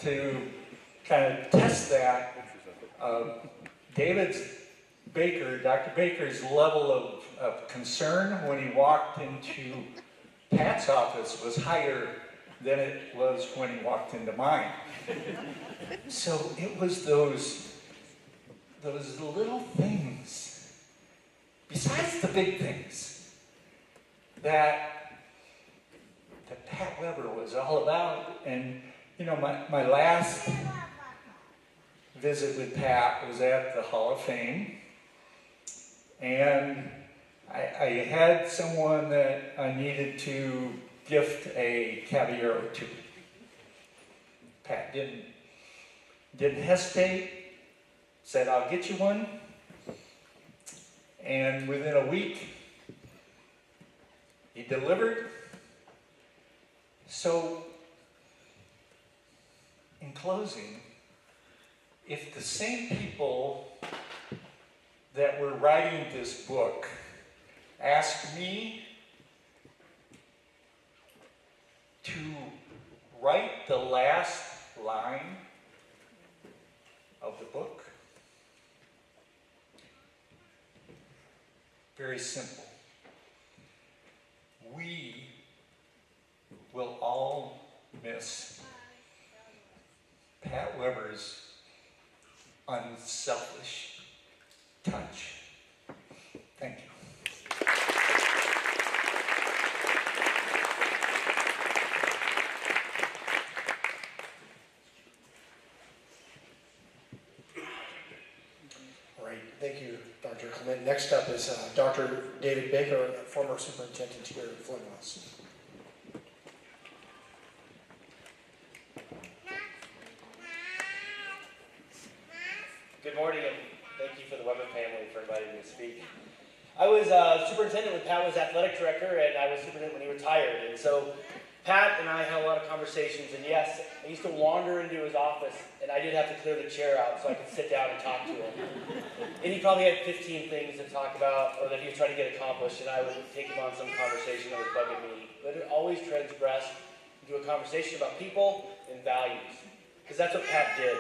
to kind of test that, Dr. Baker's level of concern when he walked into Pat's office was higher than it was when he walked into mine. So it was those little things, besides the big things, that Pat Weber was all about. And you know, my last visit with Pat was at the Hall of Fame, and I had someone that I needed to gift a Caballero to. Pat didn't hesitate, said, "I'll get you one." And within a week, he delivered. So, in closing, if the same people that were writing this book asked me to write the last line of the book, very simple. We will all miss Pat Weber's unselfish touch. Thank you. All right, thank you, Dr. Clement. Next up is Dr. David Baker, former superintendent here at Flint House. Good morning, and thank you for the Weber family for inviting me to speak. I was superintendent when Pat was athletic director, and I was superintendent when he retired. And so Pat and I had a lot of conversations, and yes, I used to wander into his office, and I did have to clear the chair out so I could sit down and talk to him. And he probably had 15 things to talk about, or that he was trying to get accomplished, and I would take him on some conversation that was bugging me. But it always transgressed into a conversation about people and values, because that's what Pat did.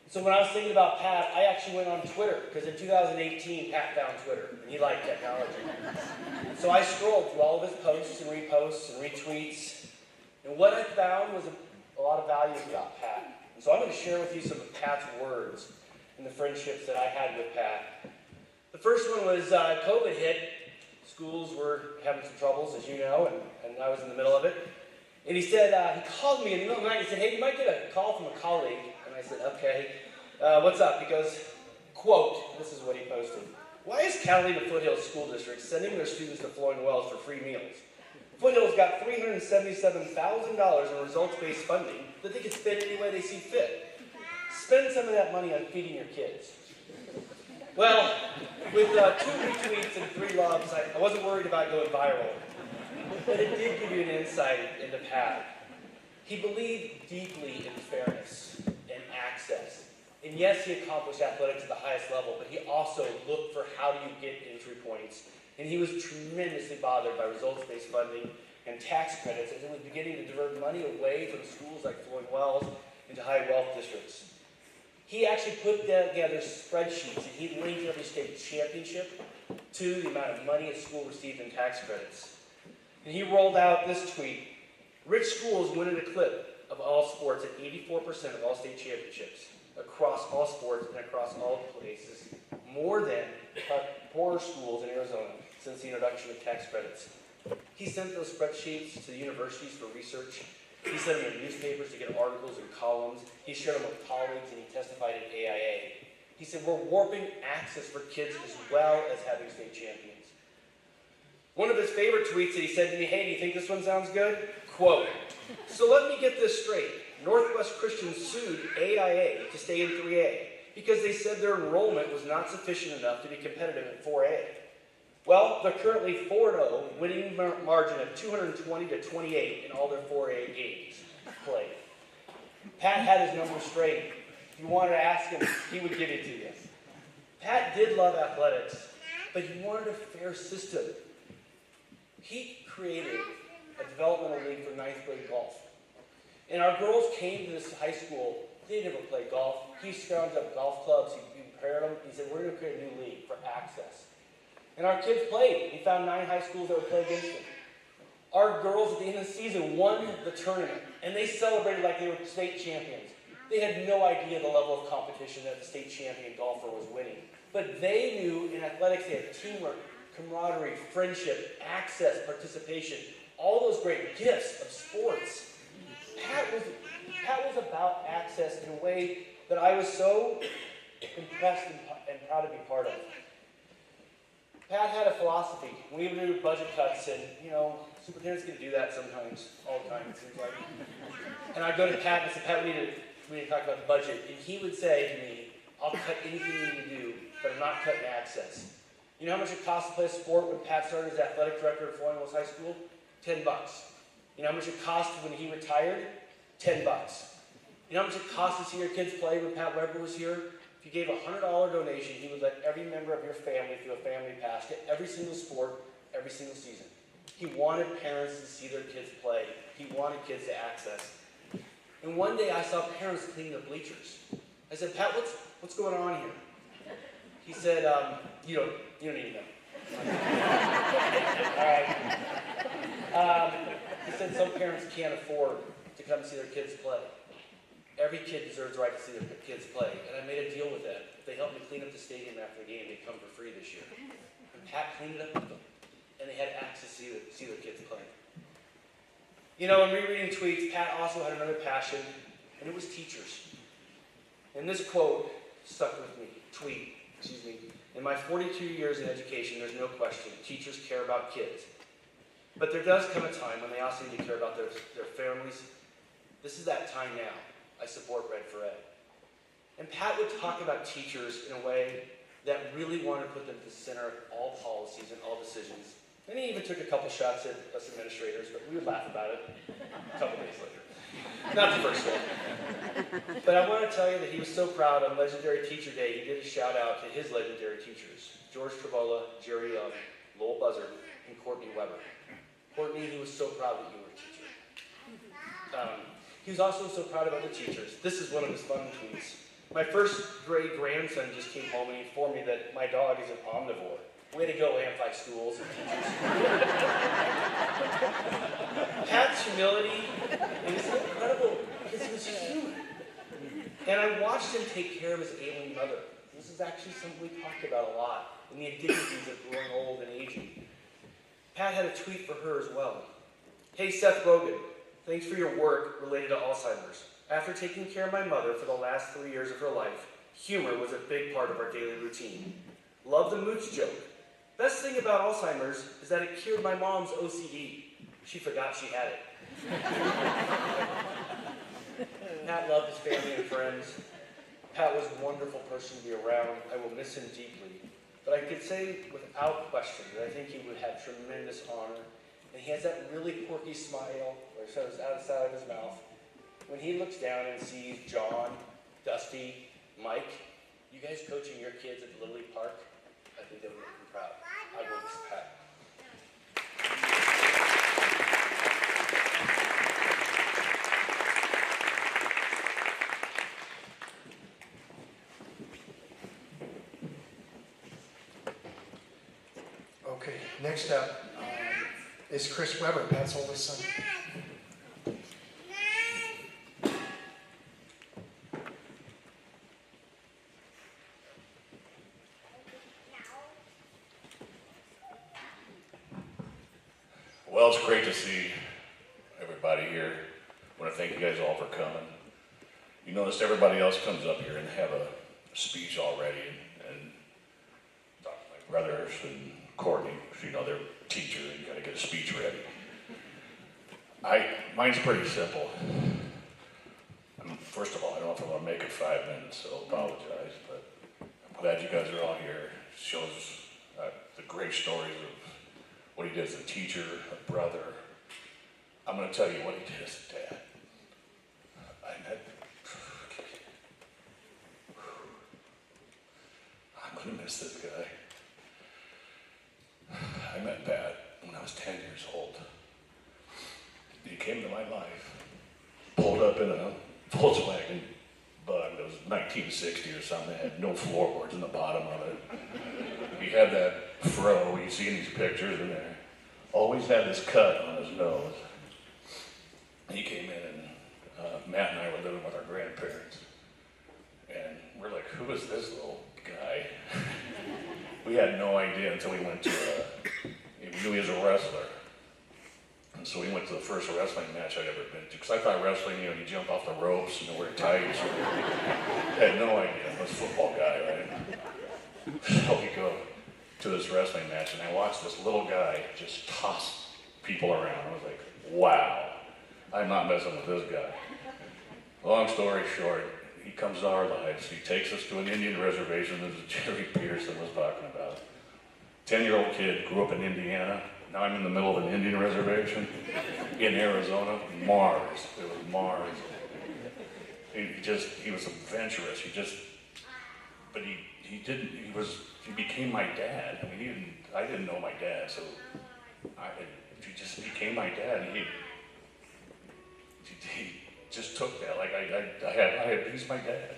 So when I was thinking about Pat, I actually went on Twitter, because in 2018, Pat found Twitter, and he liked technology. So I scrolled through all of his posts and reposts and retweets, and what I found was a lot of values about Pat. And so I'm going to share with you some of Pat's words and the friendships that I had with Pat. The first one was COVID hit. Schools were having some troubles, as you know, and I was in the middle of it. And he said, he called me in the middle of the night, he said, "Hey, you might get a call from a colleague." And I said, "Okay, what's up?" He goes, quote, this is what he posted: "Why is Catalina Foothills School District sending their students to Flowing Wells for free meals? Foothills got $377,000 in results-based funding that they can spend any way they see fit. Spend some of that money on feeding your kids." Well, with 2 retweets and 3 loves, I wasn't worried about going viral. But it did give you an insight into Pat. He believed deeply in fairness and access. And yes, he accomplished athletics at the highest level, but he also looked for how do you get entry points. And he was tremendously bothered by results-based funding and tax credits as it was beginning to divert money away from schools like Flowing Wells into high wealth districts. He actually put together spreadsheets, and he linked every state championship to the amount of money a school received in tax credits. And he rolled out this tweet: "Rich schools win in a clip of all sports at 84% of all state championships, across all sports and across all places, more than poorer schools in Arizona since the introduction of tax credits." He sent those spreadsheets to the universities for research. He sent them to newspapers to get articles and columns. He shared them with colleagues, and he testified at AIA. He said, "We're warping access for kids as well as having state champions." One of his favorite tweets that he said to me: "Hey, do you think this one sounds good?" Quote, "So let me get this straight. Northwest Christian sued AIA to stay in 3A because they said their enrollment was not sufficient enough to be competitive at 4A. Well, they're currently 4-0, winning margin of 220-28 in all their 4A games played." Pat had his numbers straight. If you wanted to ask him, he would give it to you. Pat did love athletics, but he wanted a fair system. He created a developmental league for ninth grade golf. And our girls came to this high school, they never played golf. He scrounged up golf clubs, he paired them, he said, we're going to create a new league for access. And our kids played. He found 9 high schools that would play against them. Our girls at the end of the season won the tournament, and they celebrated like they were state champions. They had no idea the level of competition that the state champion golfer was winning. But they knew in athletics they had teamwork, camaraderie, friendship, access, participation, all those great gifts of sports. Pat was about access in a way that I was so impressed and proud to be part of. Pat had a philosophy. We would do budget cuts, and superintendents can do that sometimes, all the time, it seems like. And I'd go to Pat and say, Pat, we need to talk about the budget. And he would say to me, I'll cut anything you need to do, but I'm not cutting access. You know how much it cost to play a sport when Pat started as athletic director at Flowing Wells High School? $10. You know how much it cost when he retired? $10. You know how much it cost to see your kids play when Pat Weber was here? If you gave a $100 donation, he would let every member of your family through a family pass get every single sport, every single season. He wanted parents to see their kids play. He wanted kids to access. And one day I saw parents cleaning the bleachers. I said, Pat, what's going on here? He said, you don't need to know. All right. He said some parents can't afford to come see their kids play. Every kid deserves the right to see their kids play. And I made a deal with that. If they helped me clean up the stadium after the game, they'd come for free this year. And Pat cleaned it up with them. And they had access to see their kids play. In rereading tweets, Pat also had another passion, and it was teachers. And this quote stuck with me. In my 42 years in education, there's no question, teachers care about kids. But there does come a time when they also need to care about their families. This is that time now. I support Red for Ed. And Pat would talk about teachers in a way that really wanted to put them at the center of all policies and all decisions. And he even took a couple shots at us administrators, but we would laugh about it a couple days later. Not the first one. But I want to tell you that he was so proud on Legendary Teacher Day, he did a shout out to his legendary teachers, George Travola, Jerry Young, Lowell Buzzard, and Courtney Weber. Courtney, he was so proud that you were a teacher. He was also so proud of other teachers. This is one of his fun tweets. My first grade grandson just came home and informed me that my dog is an omnivore. Way to go, Amfi schools and teachers. Pat's humility is incredible because he was human. And I watched him take care of his ailing mother. This is actually something we talked about a lot, and the indignities of growing old and aging. Pat had a tweet for her as well. Hey, Seth Rogen, thanks for your work related to Alzheimer's. After taking care of my mother for the last 3 years of her life, humor was a big part of our daily routine. Love the mooch joke. Best thing about Alzheimer's is that it cured my mom's OCD. She forgot she had it. Pat loved his family and friends. Pat was a wonderful person to be around. I will miss him deeply. But I could say without question that I think he would have tremendous honor. And he has that really quirky smile that shows outside of his mouth. When he looks down and sees John, Dusty, Mike, you guys coaching your kids at the Little League Park, I think they would make him proud. I will miss Pat. Okay, next up is Chris Weber, Pat's oldest son. Well, it's great to see everybody here. I want to thank you guys all for coming. You noticed everybody else comes up here and have a speech already, and my brothers and Courtney, they're teacher, and you got to get a speech ready. Mine's pretty simple. First of all, I don't know if I want to make it 5 minutes, so I'll apologize, but I'm glad you guys are all here. It shows the great stories of what he did as a teacher, a brother. I'm going to tell you what he did as a dad. gonna miss this guy. I met Pat when I was 10 years old. He came to my life, pulled up in a Volkswagen Bug that was 1960 or something, it had no floorboards in the bottom of it. He had that fro you see in these pictures in there. Always had this cut on his nose. He came in and Matt and I were living with our grandparents. And we're like, who is this little guy? We had no idea until we went to, we knew he was a wrestler. And so we went to the first wrestling match I'd ever been to. Because I thought wrestling, you jump off the ropes, wear tights. Had no idea. I was a football guy, right? So we go to this wrestling match, and I watched this little guy just toss people around. I was like, wow, I'm not messing with this guy. Long story short, he comes to our lives. He takes us to an Indian reservation that Jerry Peterson was talking about. 10-year-old kid, grew up in Indiana. Now I'm in the middle of an Indian reservation in Arizona. Mars. It was Mars. He was adventurous. He became my dad. I mean, I didn't know my dad, so he just became my dad. He just took that. Like he's my dad.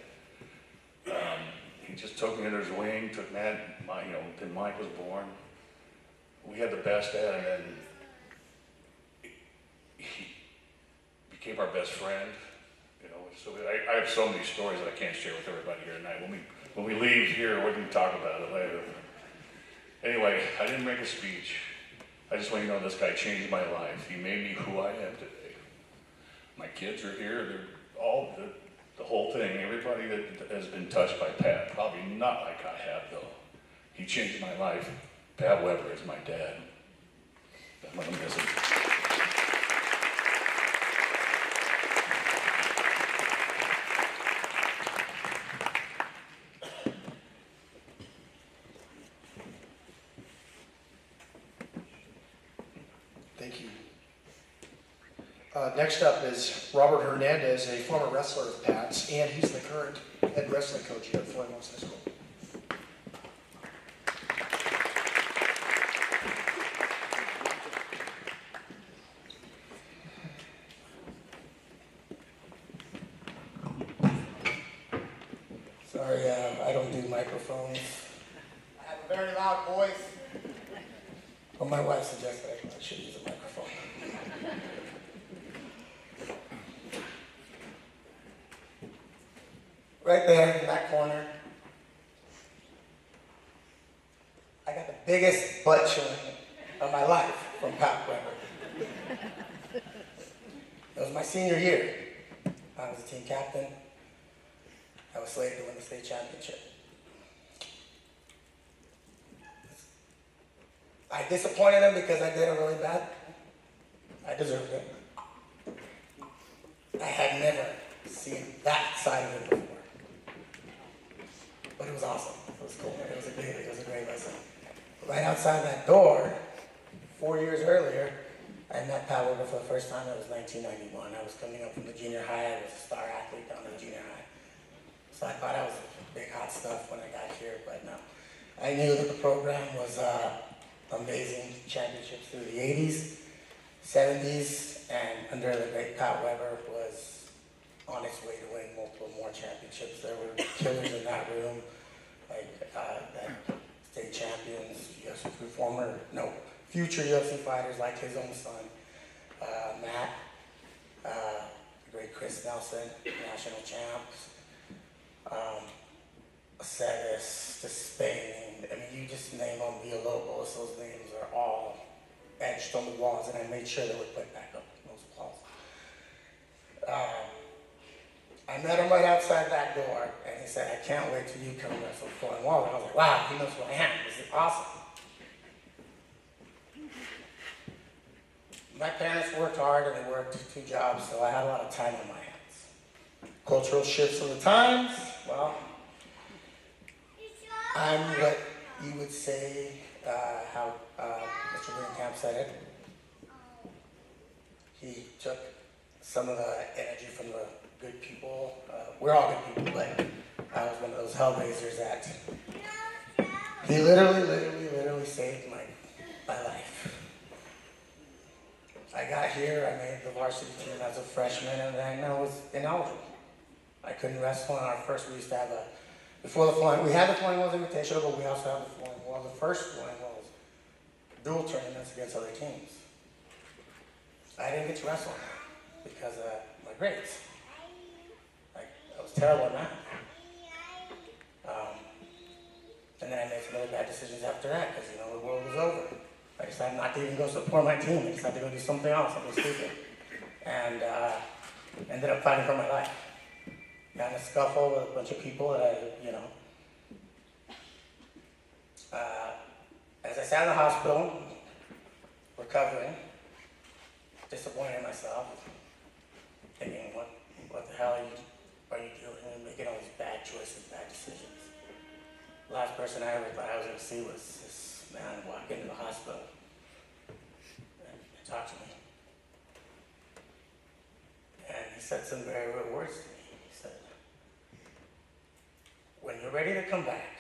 He just took me under his wing, took Matt, then Mike was born. We had the best dad, and then he became our best friend. So I have so many stories that I can't share with everybody here tonight. When we leave here, we can talk about it later. Anyway, I didn't make a speech. I just want you to know this guy changed my life. He made me who I am today. My kids are here. They're all the whole thing. Everybody that has been touched by Pat, probably not like I have though. He changed my life. Pat Weber is my dad. I'm gonna miss him. Thank you. Next up is Robert Hernandez, a former wrestler of Pat's, and he's the current head wrestling coach here at Floyd Mills High School. Sorry, I don't do microphones. I have a very loud voice. But my wife suggested I should use a microphone. Right there in that corner, I got the biggest butt chewing of my life from Pat Weber. It was my senior year. I was a team captain. I was slated to win the state championship. I disappointed him because I did it really bad. I deserved it. I had never seen that side of it before. But it was awesome. It was cool. It was a great lesson. Right outside that door, 4 years earlier, I met Pat Weber for the first time. It was 1991. I was coming up from the junior high. I was a star athlete down in the junior high. So I thought I was big hot stuff when I got here, but no. I knew that the program was amazing. Championships through the 80s, 70s, and under the great Pat Weber was on its way to win multiple more championships. There were killers in that room, like that state champions, future UFC fighters like his own son, Matt, the great Chris Nelson, national champs. Cetis, Despain, I mean, you just name them, Villalobos, those names are all etched on the walls, and I made sure they were put back up on those walls. I met him right outside that door, and he said, I can't wait till you come wrestle Floyd Waller. I was like, wow, he knows who I am. This is awesome. My parents worked hard, and they worked 2 jobs, so I had a lot of time on my hands. Cultural shifts of the times, well, I'm what you would say, how Mr. Greencamp said it. He took some of the energy from the good people. We're all good people, but I was one of those hellraisers that He literally saved my life. I got here, I made the varsity team as a freshman, and then I was ineligible. I couldn't wrestle in our first, we used to have before the flying, we had the Flying Wells Invitational, but we also had the Flying Wells. The first Flying Wells dual tournaments against other teams. I didn't get to wrestle because of my grades. I was terrible at math. And then I made some other bad decisions after that because, the world was over. I decided not to even go support my team. I decided to go do something else, something stupid. And ended up fighting for my life. Got in a scuffle with a bunch of people that as I sat in the hospital, recovering, disappointed in myself, thinking, what the hell are you doing? And making all these bad choices, bad decisions. The last person I ever thought I was going to see was this man walk into the hospital and talk to me. And he said some very real words to me. He said, when you're ready to come back,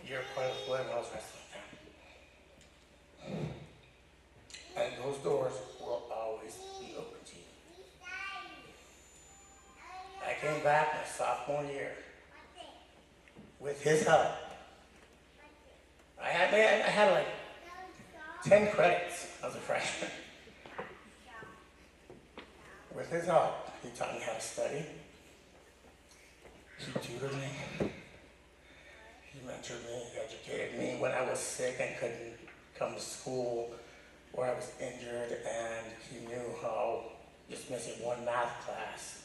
you're part of the Floyd Wells Wrestling family. And those doors will always be open to you. I came back my sophomore year with his help. I had like 10 credits as a freshman. With his help, he taught me how to study. He tutored me. He mentored me, he educated me when I was sick and couldn't come to school, or I was injured, and he knew how just missing one math class,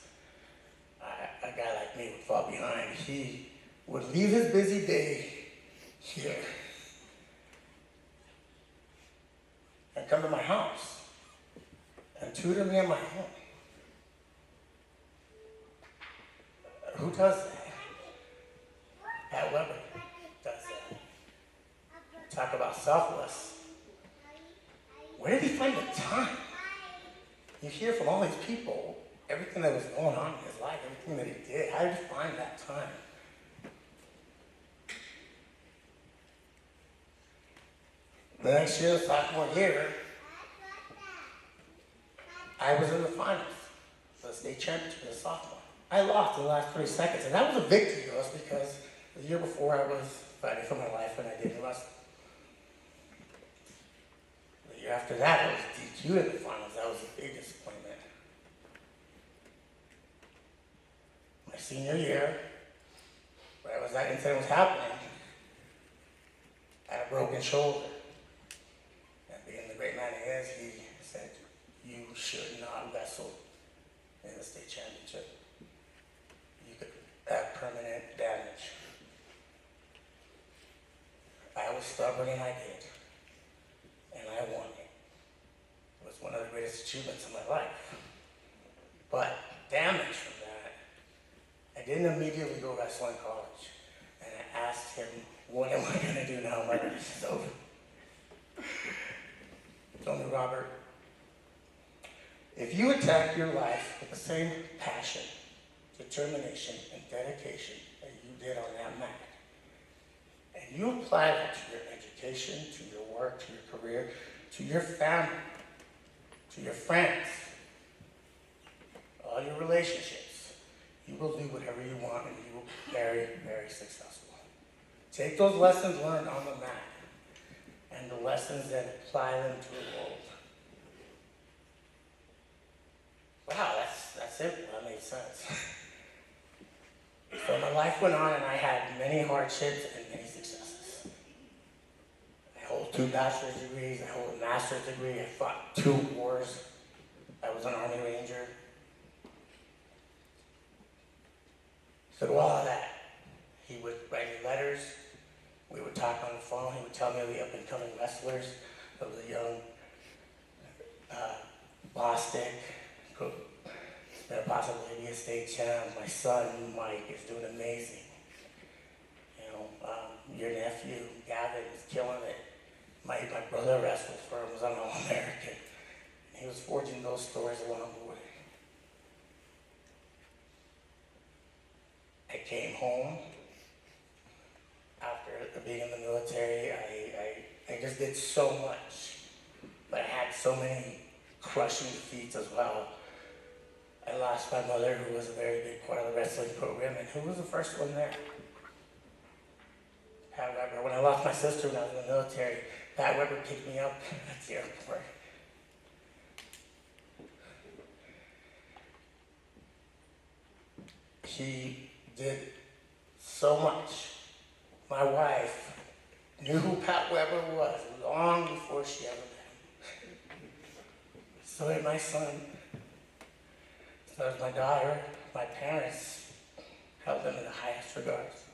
a guy like me would fall behind. He would leave his busy day here and come to my house and tutor me in my home. Who does that? Pat Weber does that. Talk about selfless. Where did he find the time? You hear from all these people, everything that was going on in his life, everything that he did. How did he find that time? The next year, sophomore year, I was in the finals for the state championship as a sophomore. I lost in the last 3 seconds, and that was a victory to us because the year before I was fighting for my life and I didn't wrestle. The year after that, I was DQ'd in the finals. That was a big disappointment. My senior year, right as that incident was happening, I had a broken shoulder. And being the great man he is, he said, you should not wrestle in the state championship. You could have permanent damage. I was stubborn and I did. And I won it. It was one of the greatest achievements of my life. But damage from that, I didn't immediately go wrestle in college. And I asked him, what am I going to do now my race is over? He told me, Robert, if you attack your life with the same passion, determination, and dedication that you did on that mat, and you apply that to your education, to your work, to your career, to your family, to your friends, all your relationships, you will do whatever you want and you will be very, very successful. Take those lessons learned on the mat and the lessons and apply them to the world. Wow, that's simple. That made sense. So my life went on and I had many hardships and many successes. I hold 2 bachelor's degrees, I hold a master's degree, I fought 2 wars. I was an Army Ranger. Through all of that, he would write me letters, we would talk on the phone, he would tell me of the up-and-coming wrestlers, of the young Bostic, that possibly be a state champ. My son, Mike, is doing amazing. Your nephew, Gavin, is killing it. My brother wrestled for him, was an All-American. He was forging those stories along the way. I came home after being in the military, I just did so much, but I had so many crushing defeats as well. I lost my mother, who was a very big part of the wrestling program, and who was the first one there? Pat Weber. When I lost my sister when I was in the military, Pat Weber picked me up at the airport. He did so much. My wife knew who Pat Weber was long before she ever met him. So did my son. So did my daughter. My parents held them in the highest regards.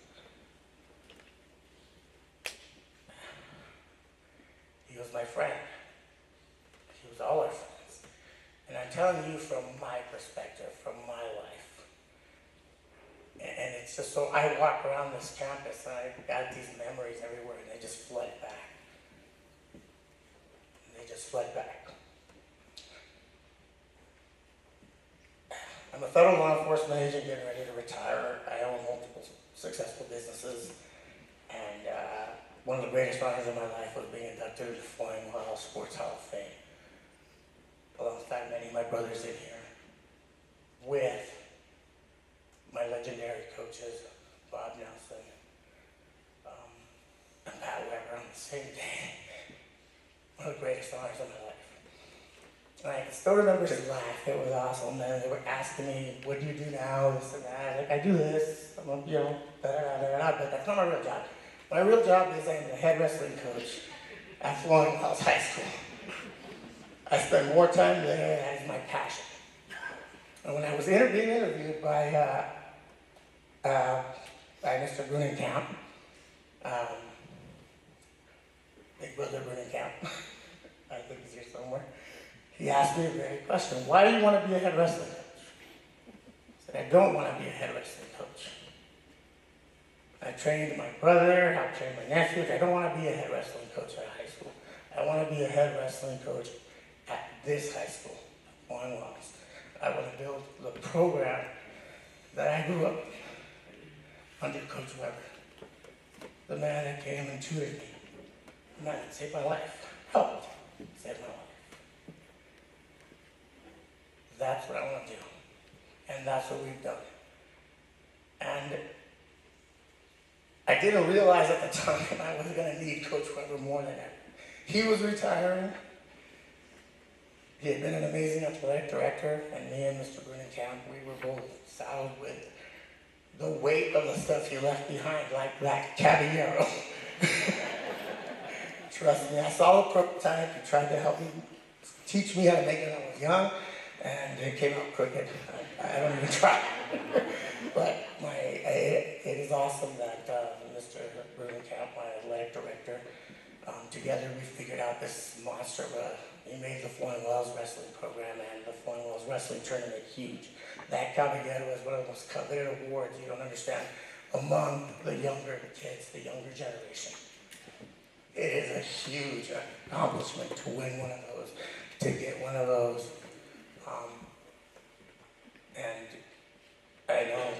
He was my friend. He was all our friends. And I'm telling you from my perspective, from my life. And it's just so, I walk around this campus and I got these memories everywhere and they just flood back. And they just flood back. I'm a federal law enforcement agent getting ready to retire. I own multiple successful businesses. And one of the greatest honors of my life was being inducted into Flying Wild Sports Hall of Fame. Alongside many of my brothers in here. With my legendary coaches, Bob Nelson, and Pat Weber on the same day. One of the greatest honors of my life. And I can still remember his laugh. It was awesome. And they were asking me, what do you do now? This and that. Like, I do this. I'm a, but that's not my real job. My real job is I'm the head wrestling coach at Flowing Wells High School. I spend more time there, and that is my passion. And when I was being interviewed by Mr. Brunenkamp, Big Brother Brunenkamp, I think he's here somewhere. He asked me a very question, why do you want to be a head wrestling coach? I said, I don't want to be a head wrestling coach. I trained my brother, I trained my nephews. I don't want to be a head wrestling coach at high school. I want to be a head wrestling coach at this high school, Flowing Wells. I want to build the program that I grew up under Coach Weber. The man that came and tutored me. The man that saved my life. Helped save my life. That's what I want to do. And that's what we've done. And I didn't realize at the time I was going to need Coach Weber more than ever. He was retiring. He had been an amazing athletic director, and me and Mr. Brunenkamp, we were both saddled with the weight of the stuff he left behind, like Black Caballero. Trust me, I saw the prototype. He tried to help me, teach me how to make it when I was young, and it came out crooked. I don't even try. But it is awesome that Mr. Brunenkamp, my athletic director, together we figured out this monster. He made the Flowing Wells wrestling program and the Flowing Wells wrestling tournament huge. That Caballero was one of the most coveted awards, you don't understand, among the younger kids, the younger generation. It is a huge accomplishment to win one of those, to get one of those. And I know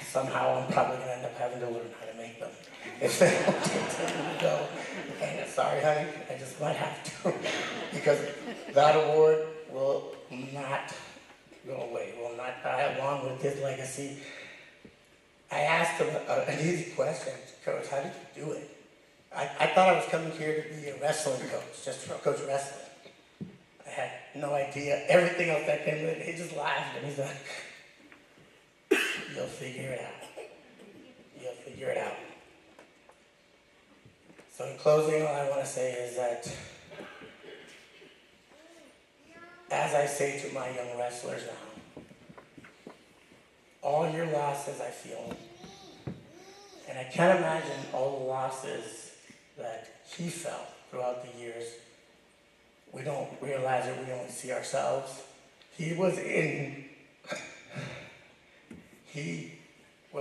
somehow I'm probably going to end up having to learn how to make them if they don't continue to go. And sorry, honey, I just might have to. Because that award will not go away, will not die along with his legacy. I asked him an easy question, Coach, how did you do it? I thought I was coming here to be a wrestling coach, just to coach wrestling. I had no idea everything else that came with it. He just laughed and he's like, you'll figure it out. You'll figure it out. So in closing, all I want to say is that as I say to my young wrestlers now, all your losses I feel, and I can't imagine all the losses that he felt throughout the years. We don't realize it, we only see ourselves. He was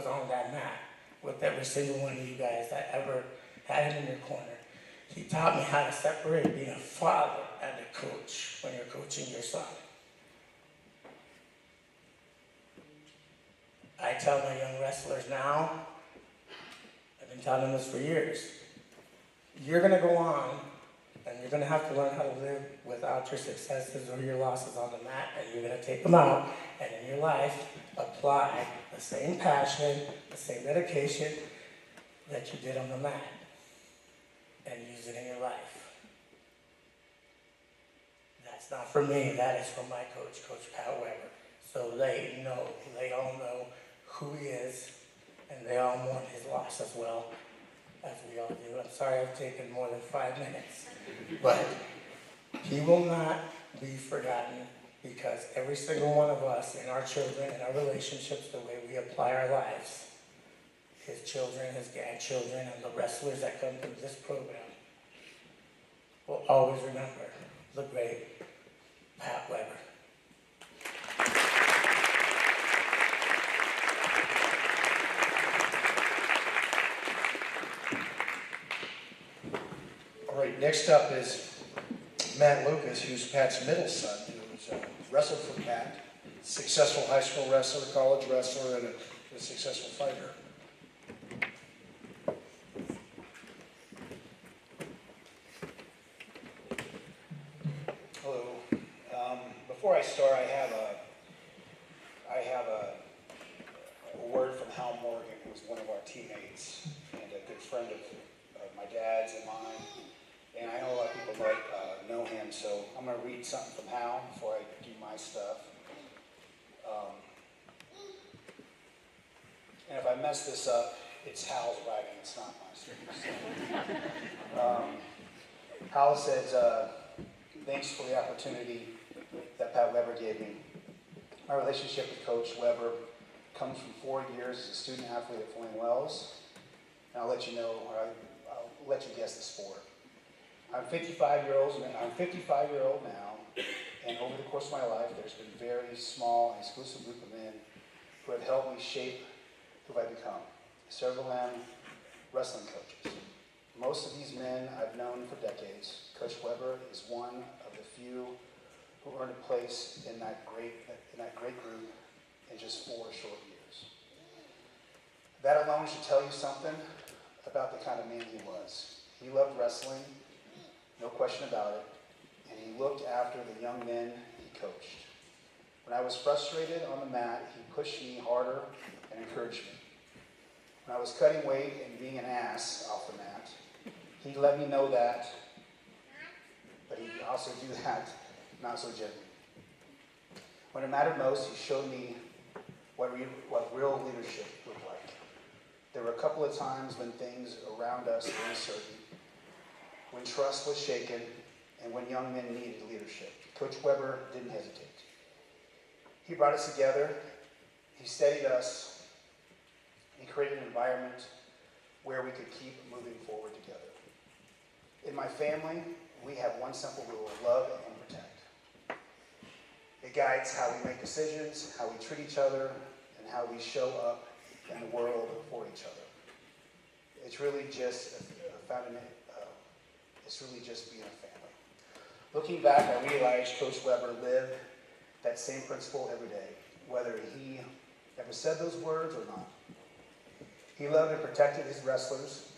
on that mat with every single one of you guys that ever had him in your corner. He taught me how to separate being a father and a coach when you're coaching your son. I tell my young wrestlers now, I've been telling this for years. You're gonna go on, and you're gonna have to learn how to live without your successes or your losses on the mat, and you're gonna take them out, and in your life, apply the same passion, the same dedication that you did on the mat, and use it in your life. That's not for me, that is from my coach, Coach Pat Weber. So they all know who he is, and they all mourn his loss as well, as we all do. I'm sorry I've taken more than 5 minutes, but he will not be forgotten, because every single one of us and our children and our relationships, the way we apply our lives, his children, his grandchildren, and the wrestlers that come through this program will always remember the great Pat Weber. All right, next up is Matt Lucas, who's Pat's middle son, who's wrestled for Pat, successful high school wrestler, college wrestler, and a successful fighter. Hello. Before I start, I have a word from Hal Morgan, who was one of our teammates and a good friend of my dad's and mine. And I know a lot of people know him, so I'm going to read something from Hal before I do my stuff. And if I mess this up, it's Hal's writing, it's not mine. Hal says, thanks for the opportunity that Pat Weber gave me. My relationship with Coach Weber comes from 4 years as a student athlete at Floyd Wells. And I'll let you know, or I'll let you guess the sport. I'm 55 years old now, and over the course of my life, there's been a very small and exclusive group of men who have helped me shape who I've become. Several of them wrestling coaches. Most of these men I've known for decades. Coach Weber is one of the few who earned a place in that great group in just 4 short years. That alone should tell you something about the kind of man he was. He loved wrestling, no question about it, and he looked after the young men he coached. When I was frustrated on the mat, he pushed me harder and encouraged me. When I was cutting weight and being an ass off the mat, he let me know that, but he also do that not so gently. When it mattered most, he showed me what real leadership looked like. There were a couple of times when things around us were uncertain, when trust was shaken, and when young men needed leadership. Coach Weber didn't hesitate. He brought us together, he steadied us, he created an environment where we could keep moving forward together. In my family, we have one simple rule: love and protect. It guides how we make decisions, how we treat each other, and how we show up in the world for each other. It's really just it's really just being a family. Looking back, I realized Coach Weber lived that same principle every day, whether he ever said those words or not. He loved and protected his wrestlers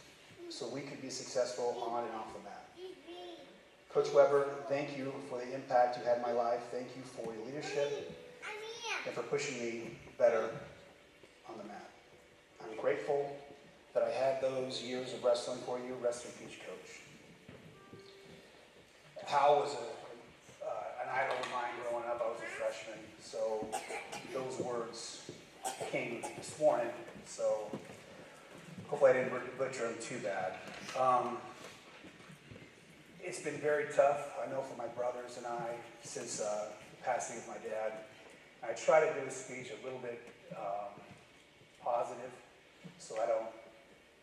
so we could be successful on and off the mat. Coach Weber, thank you for the impact you had in my life. Thank you for your leadership and for pushing me better on the mat. I'm grateful that I had those years of wrestling for you. Rest in peace, Coach. Hal was an idol of mine growing up. I was a freshman, so those words came this morning, so hopefully I didn't butcher them too bad. It's been very tough, I know, for my brothers and I since the passing of my dad. I try to do the speech a little bit positive so I don't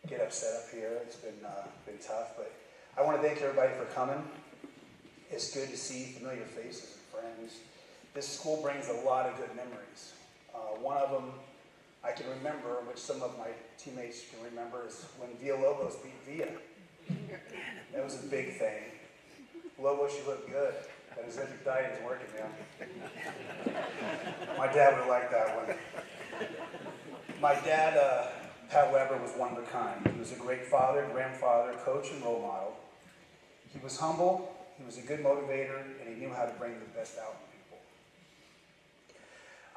get upset up here. It's been tough, but I want to thank everybody for coming. It's good to see familiar faces and friends. This school brings a lot of good memories. One of them I can remember, which some of my teammates can remember, is when Villa Lobos beat Villa. That was a big thing. Lobos, you look good. That eccentric diet is working, man. My dad would have liked that one. My dad Pat Weber was one of a kind. He was a great father, grandfather, coach, and role model. He was humble, he was a good motivator, and he knew how to bring the best out in people.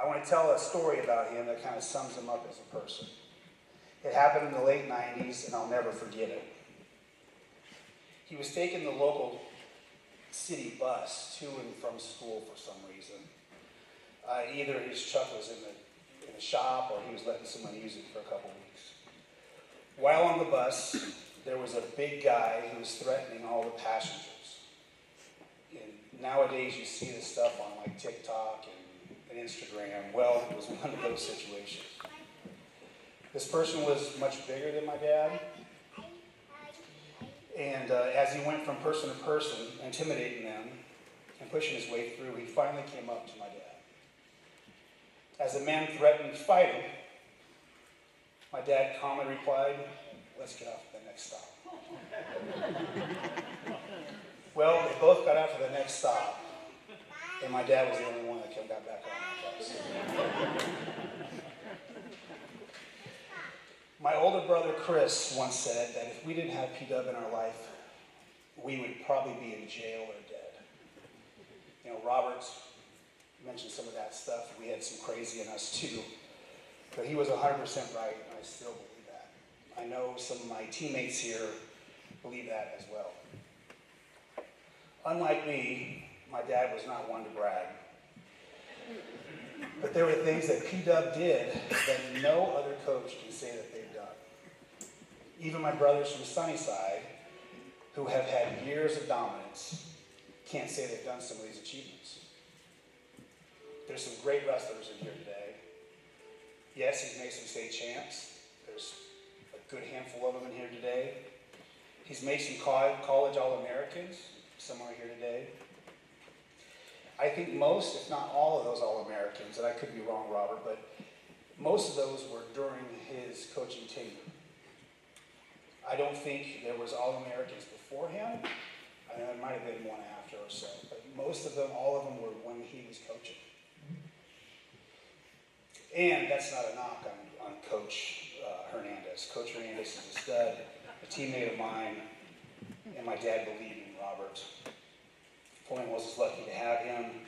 I want to tell a story about him that kind of sums him up as a person. It happened in the late 90s, and I'll never forget it. He was taking the local city bus to and from school for some reason. Either his truck was in the shop or he was letting someone use it for a couple weeks. While on the bus, there was a big guy who was threatening all the passengers. And nowadays you see this stuff on like TikTok and Instagram. Well, it was one of those situations. This person was much bigger than my dad. And as he went from person to person, intimidating them and pushing his way through, he finally came up to my dad. As the man threatened to fight him, my dad calmly replied, "Let's get off at the next stop." Well, they both got out to the next stop, and my dad was the only one that got back on that bus. My older brother Chris once said that if we didn't have P-Dub in our life, we would probably be in jail or dead. You know, Roberts mentioned some of that stuff. We had some crazy in us too. But he was 100% right, and I still believe that. I know some of my teammates here believe that as well. Unlike me, my dad was not one to brag. But there were things that P-Dub did that no other coach can say that they've done. Even my brothers from Sunnyside, who have had years of dominance, can't say they've done some of these achievements. There's some great wrestlers in here today. Yes, he's made some state champs. There's a good handful of them in here today. He's made some college All-Americans. Some are here today. I think most, if not all of those All-Americans, and I could be wrong, Robert, but most of those were during his coaching tenure. I don't think there was All-Americans before him. I know there might have been one after or so, but most of them, all of them were when he was coaching. And that's not a knock on Coach Hernandez. Coach Hernandez is a stud, a teammate of mine, and my dad believed in Robert. Flowing Wells is lucky to have him,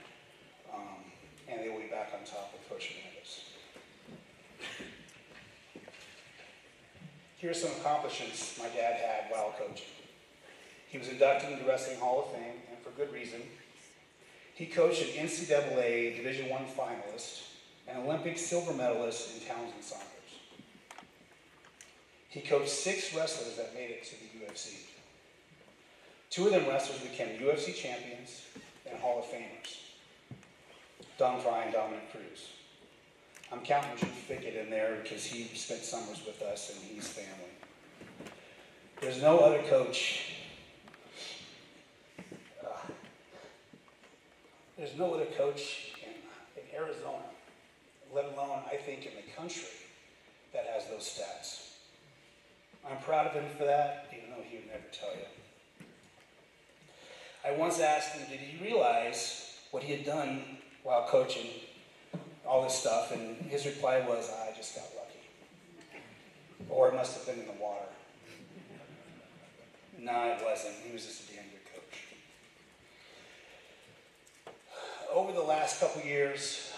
and they will be back on top with Coach Hernandez. Here are some accomplishments my dad had while coaching. He was inducted into the Wrestling Hall of Fame, and for good reason. He coached an NCAA Division I finalist, an Olympic silver medalist in Townsend Saunders. He coached 6 wrestlers that made it to the UFC. 2 of them wrestlers became UFC champions and Hall of Famers. Don Fry and Dominic Cruz. I'm counting Drew Fickett in there because he spent summers with us and he's family. There's no other coach. There's no other coach in Arizona, let alone, I think, in the country, that has those stats. I'm proud of him for that, even though he would never tell you. I once asked him, did he realize what he had done while coaching all this stuff? And his reply was, I just got lucky. Or it must have been in the water. No, it wasn't. He was just a damn good coach. Over the last couple years,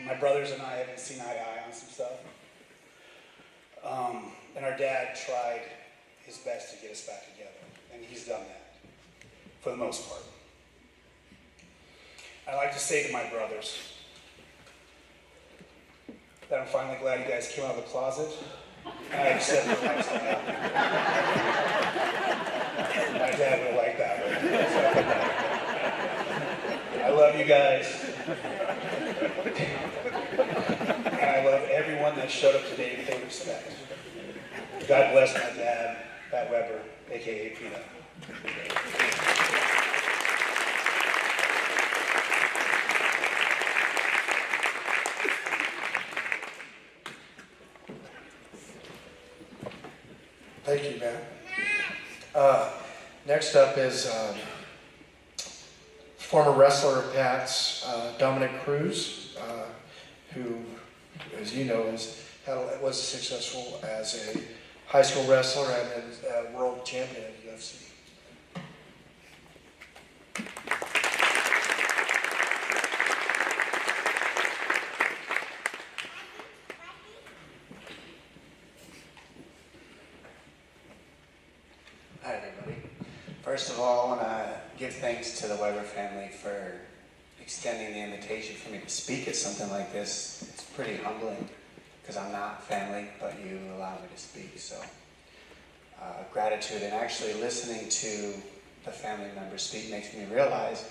my brothers and I haven't seen eye to eye on some stuff. And our dad tried his best to get us back together. And he's done that, for the most part. I like to say to my brothers that I'm finally glad you guys came out of the closet. And I accept your lifestyle. My dad would like that one. I love you guys. And I love everyone that showed up today to pay respect. God bless my dad, Pat Weber, a.k.a. Pino. Thank you, Matt. Next up is former wrestler of Pat's, Dominic Cruz, who, as you know, has was successful as a high school wrestler and a world champion at UFC. Hi, everybody. First of all, I want to give thanks to the Weber family for extending the invitation for me to speak at something like this. It's pretty humbling because I'm not family, but you allow me to speak. So gratitude, and actually listening to the family members speak makes me realize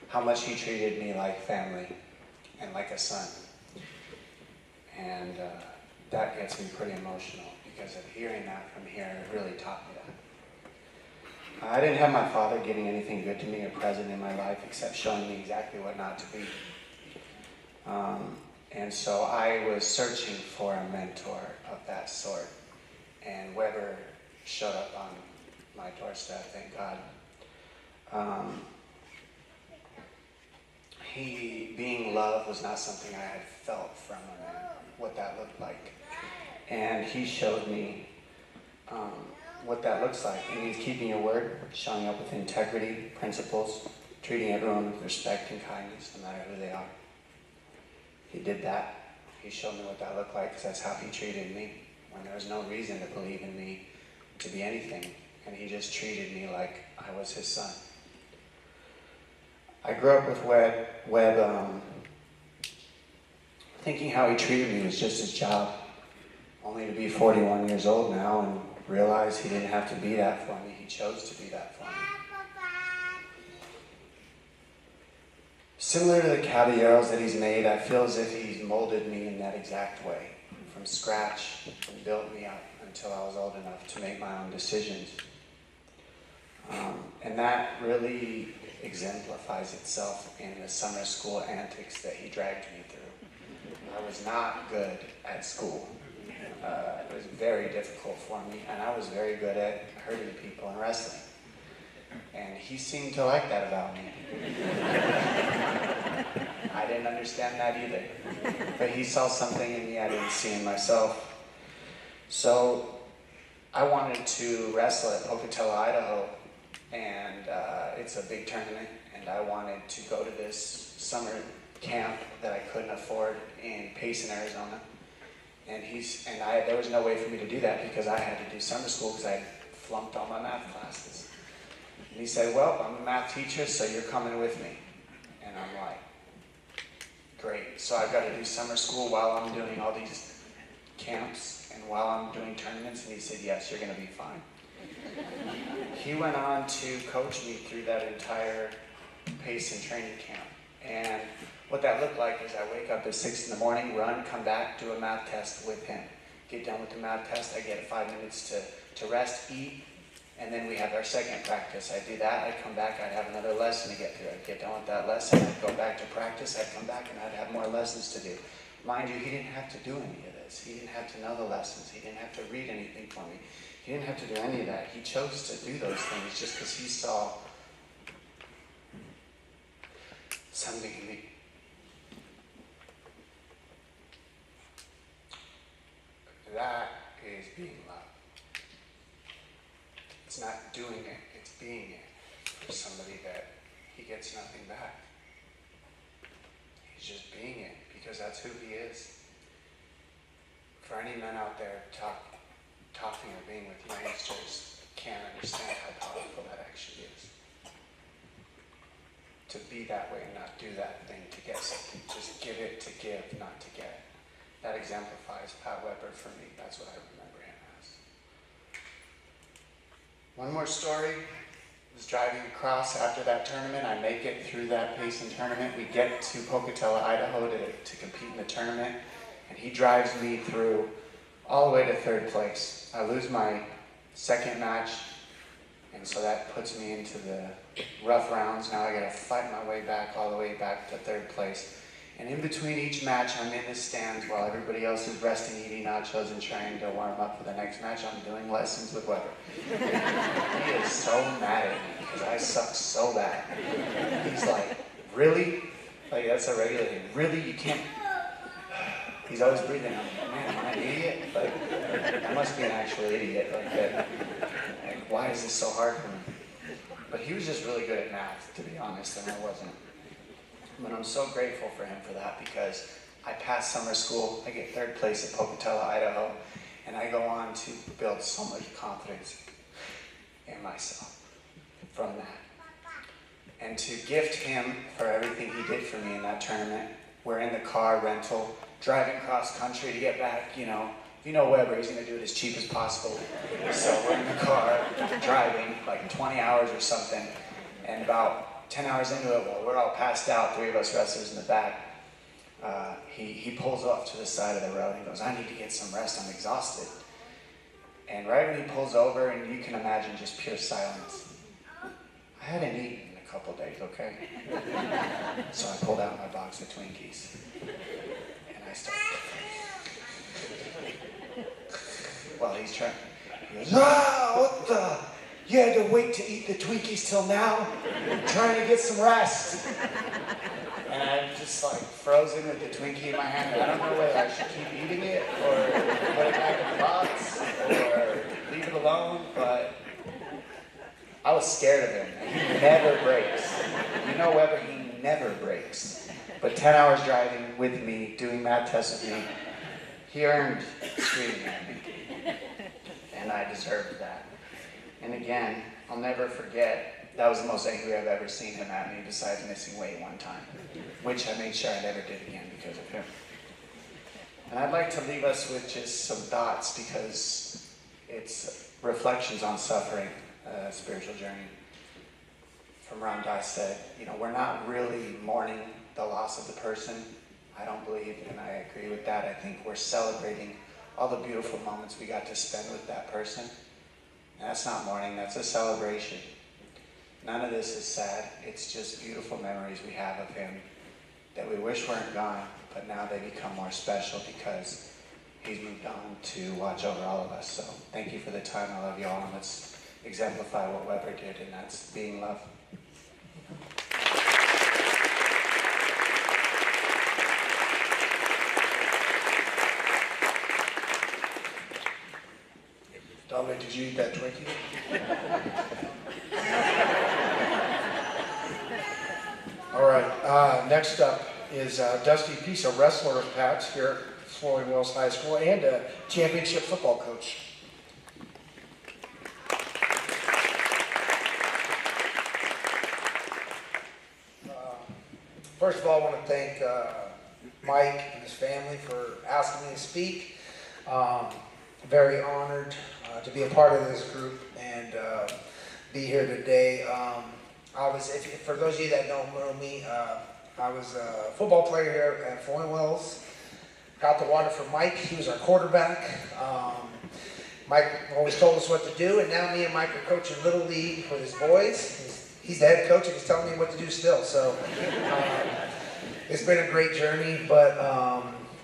how much he treated me like family and like a son. And that gets me pretty emotional because of hearing that from here, it really taught me that. I didn't have my father giving anything good to me or present in my life except showing me exactly what not to be. And so I was searching for a mentor of that sort. And Weber showed up on my doorstep, thank God. Being loved was not something I had felt from a man, what that looked like. And he showed me what that looks like. It means keeping your word, showing up with integrity, principles, treating everyone with respect and kindness, no matter who they are. He did that. He showed me what that looked like because that's how he treated me when there was no reason to believe in me to be anything. And he just treated me like I was his son. I grew up with Webb thinking how he treated me was just his job, only to be 41 years old now and realize he didn't have to be that for me. He chose to be that for me. Similar to the caballeros that he's made, I feel as if he's molded me in that exact way, from scratch, and built me up until I was old enough to make my own decisions. And that really exemplifies itself in the summer school antics that he dragged me through. I was not good at school. It was very difficult for me, and I was very good at hurting people and wrestling. And he seemed to like that about me. I didn't understand that either. But he saw something in me I didn't see in myself. So I wanted to wrestle at Pocatello, Idaho, and it's a big tournament, and I wanted to go to this summer camp that I couldn't afford in Payson, Arizona. And there was no way for me to do that because I had to do summer school because I had flunked all my math classes. And he said, well, I'm a math teacher, so you're coming with me. And I'm like, great. So I've got to do summer school while I'm doing all these camps and while I'm doing tournaments. And he said, yes, you're going to be fine. He went on to coach me through that entire Payson training camp. And what that looked like is I wake up at 6 in the morning, run, come back, do a math test with him. Get done with the math test, I get 5 minutes to rest, eat, and then we have our second practice. I'd do that, I'd come back, I'd have another lesson to get through. I'd get done with that lesson, I'd go back to practice, I'd come back and I'd have more lessons to do. Mind you, he didn't have to do any of this. He didn't have to know the lessons. He didn't have to read anything for me. He didn't have to do any of that. He chose to do those things just because he saw something in me. That is being loved. It's not doing it, it's being it for somebody that he gets nothing back. He's just being it because that's who he is. For any men out there talking or being with youngsters can't understand how powerful that actually is. To be that way and not do that thing to get something. Just give it to give, not to get. That exemplifies Pat Weber for me. That's what I remember him as. One more story. I was driving across after that tournament. I make it through that Payson tournament. We get to Pocatello, Idaho to compete in the tournament. And he drives me through all the way to third place. I lose my second match. And so that puts me into the rough rounds. Now I gotta fight my way back all the way back to third place. And in between each match, I'm in the stands while everybody else is resting, eating nachos, and trying to warm up for the next match. I'm doing lessons with Weber. He is so mad at me because I suck so bad. He's like, really? Like, that's a regular thing. Really? You can't? He's always breathing. I'm like, man, am I an idiot? I must be an actual idiot. Like, why is this so hard for me? But he was just really good at math, to be honest, and I wasn't. But I'm so grateful for him for that because I passed summer school, I get 3rd place at Pocatello, Idaho, and I go on to build so much confidence in myself from that. And to gift him for everything he did for me in that tournament, we're in the car rental, driving cross country to get back, you know Weber, he's gonna do it as cheap as possible. So we're in the car, driving like 20 hours or something, and about 10 hours into it, while we're all passed out, 3 of us wrestlers in the back, he pulls off to the side of the road and goes, I need to get some rest, I'm exhausted. And right when he pulls over, and you can imagine just pure silence. I hadn't eaten in a couple days, okay? So I pulled out my box of Twinkies, and I started, well, he's trying, he goes, what the? You had to wait to eat the Twinkies till now? I'm trying to get some rest. And I'm just like frozen with the Twinkie in my hand. I don't know whether I should keep eating it or put it back in the box or leave it alone, but I was scared of him. He never breaks. Weber, he never breaks. But 10 hours driving with me, doing math tests with me, he earned screaming at me. And I deserved that. And again, I'll never forget, that was the most angry I've ever seen him at me besides missing weight one time, which I made sure I never did again because of him. And I'd like to leave us with just some thoughts because it's reflections on suffering, a spiritual journey. From Ram Dass said, we're not really mourning the loss of the person. I don't believe, and I agree with that. I think we're celebrating all the beautiful moments we got to spend with that person. And that's not mourning, that's a celebration. None of this is sad. It's just beautiful memories we have of him that we wish weren't gone, but now they become more special because he's moved on to watch over all of us. So thank you for the time. I love you all, and let's exemplify what Weber did, and that's being love. Dominic, did you eat that Twinkie? All right, next up is Dusty Peace, a wrestler of Pat's here at Flowing Wells High School and a championship football coach. First of all, I want to thank Mike and his family for asking me to speak. Very honored to be a part of this group and be here today. For those of you that don't know me, I was a football player here at Flowing Wells. Got the water for Mike. He was our quarterback. Mike always told us what to do, and now me and Mike are coaching Little League with his boys. He's the head coach, and he's telling me what to do still. So it's been a great journey, but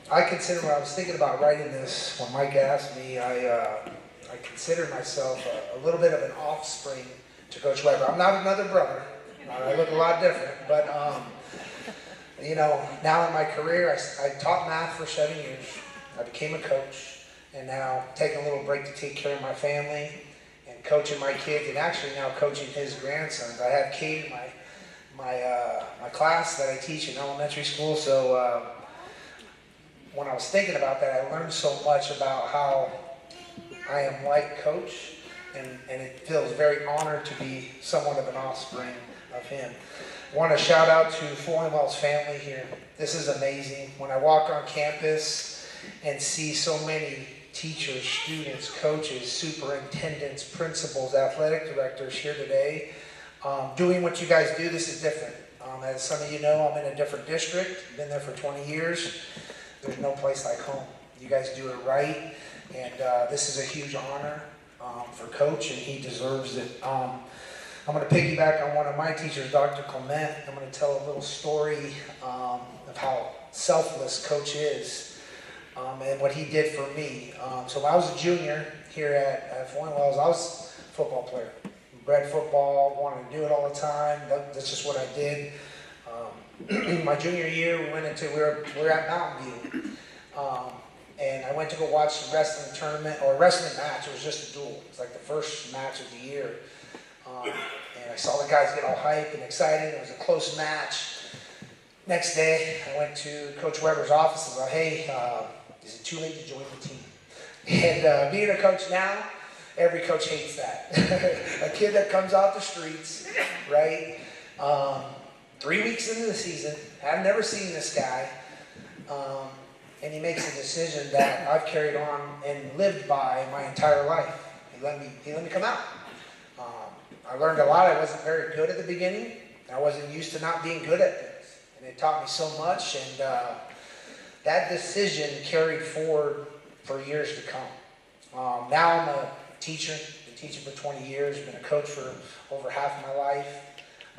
I consider, when I was thinking about writing this, when Mike asked me, I consider myself a little bit of an offspring to Coach Weber. I'm not another brother. I look a lot different, but now in my career, I taught math for 7 years. I became a coach, and now taking a little break to take care of my family and coaching my kids, and actually now coaching his grandsons. I have Kate in my class that I teach in elementary school, so when I was thinking about that, I learned so much about how I am like Coach, and it feels very honored to be somewhat of an offspring of him. I want to shout out to Flowing Wells family here. This is amazing. When I walk on campus and see so many teachers, students, coaches, superintendents, principals, athletic directors here today, doing what you guys do, this is different. As some of you know, I'm in a different district, been there for 20 years. There's no place like home. You guys do it right, and this is a huge honor for Coach, and he deserves it. I'm going to piggyback on one of my teachers, Dr. Clement. I'm going to tell a little story of how selfless Coach is and what he did for me. So when I was a junior here at Flowing Wells, I was a football player. Bred football, wanted to do it all the time. That's just what I did. My junior year, we were at Mountain View. and I went to go watch the wrestling tournament, or wrestling match. It was just a duel. It was like the first match of the year. And I saw the guys get all hyped and excited. It was a close match. Next day, I went to Coach Weber's office and said, hey, is it too late to join the team? And being a coach now, every coach hates that. A kid that comes off the streets, right? 3 weeks into the season, I've never seen this guy, and he makes a decision that I've carried on and lived by my entire life. He let me come out. I learned a lot. I wasn't very good at the beginning. I wasn't used to not being good at things, and it taught me so much. And that decision carried forward for years to come. Now I'm a teacher. Been teaching for 20 years. Been a coach for over half my life.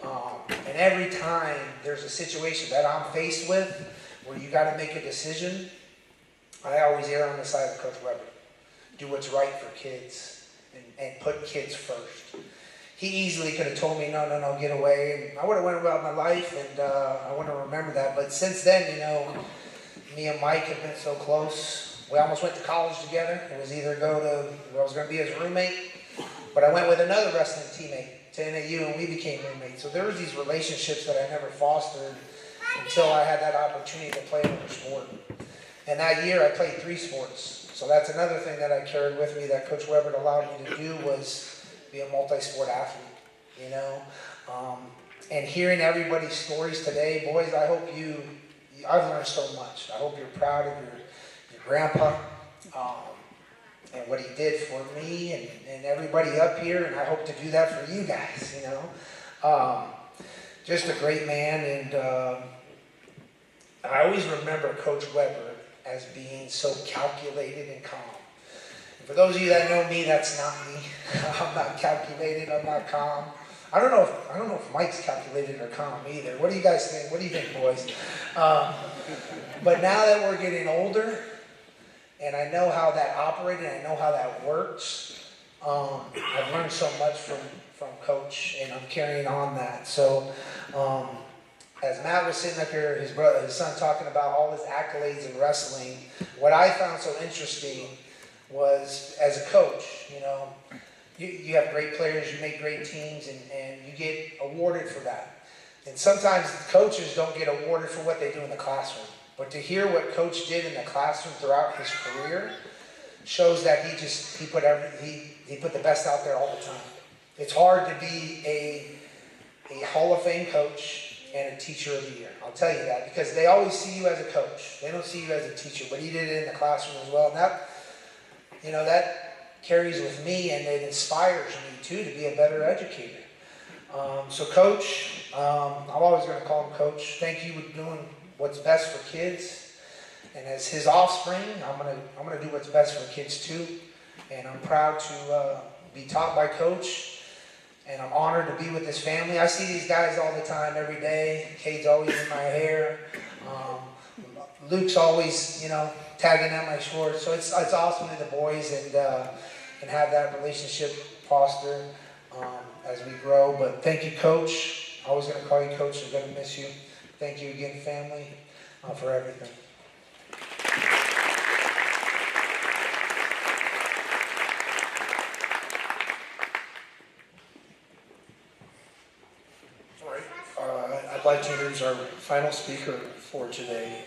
And every time there's a situation that I'm faced with where you got to make a decision, I always err on the side of Coach Weber. Do what's right for kids and put kids first. He easily could have told me, no, get away. And I would have went about my life, and I wouldn't have remembered that. But since then, you know, me and Mike have been so close. We almost went to college together. It was either I was going to be his roommate, but I went with another wrestling teammate to NAU, and we became roommates. So there was these relationships that I never fostered until I had that opportunity to play another sport. And that year, I played 3 sports. So that's another thing that I carried with me that Coach Weber allowed me to do was be a multi-sport athlete, you know. And hearing everybody's stories today, boys, I hope I've learned so much. I hope you're proud of your grandpa and what he did for me and everybody up here, and I hope to do that for you guys, you know. Just a great man, and I always remember Coach Weber as being so calculated and calm. For those of you that know me, that's not me. I'm not calculated. I'm not calm. I don't know if Mike's calculated or calm either. What do you guys think? What do you think, boys? But now that we're getting older, and I know how that operated, I know how that works. I've learned so much from Coach, and I'm carrying on that. So, as Matt was sitting up here, his son talking about all his accolades in wrestling, what I found so interesting was, as a coach, you know, you have great players, you make great teams, and you get awarded for that. And sometimes coaches don't get awarded for what they do in the classroom. But to hear what Coach did in the classroom throughout his career shows that he put the best out there all the time. It's hard to be a Hall of Fame coach and a teacher of the year. I'll tell you that, because they always see you as a coach. They don't see you as a teacher, but he did it in the classroom as well. And that carries with me, and it inspires me too to be a better educator. So Coach, I'm always going to call him Coach. Thank you for doing what's best for kids. And as his offspring, I'm gonna do what's best for kids too. And I'm proud to be taught by Coach. And I'm honored to be with this family. I see these guys all the time, every day. Cade's always in my hair. Luke's always, tagging at my shorts. So it's awesome to the boys and have that relationship fostered as we grow. But thank you, Coach. Always going to call you Coach. I'm going to miss you. Thank you again, family, for everything. All right. I'd like to introduce our final speaker for today,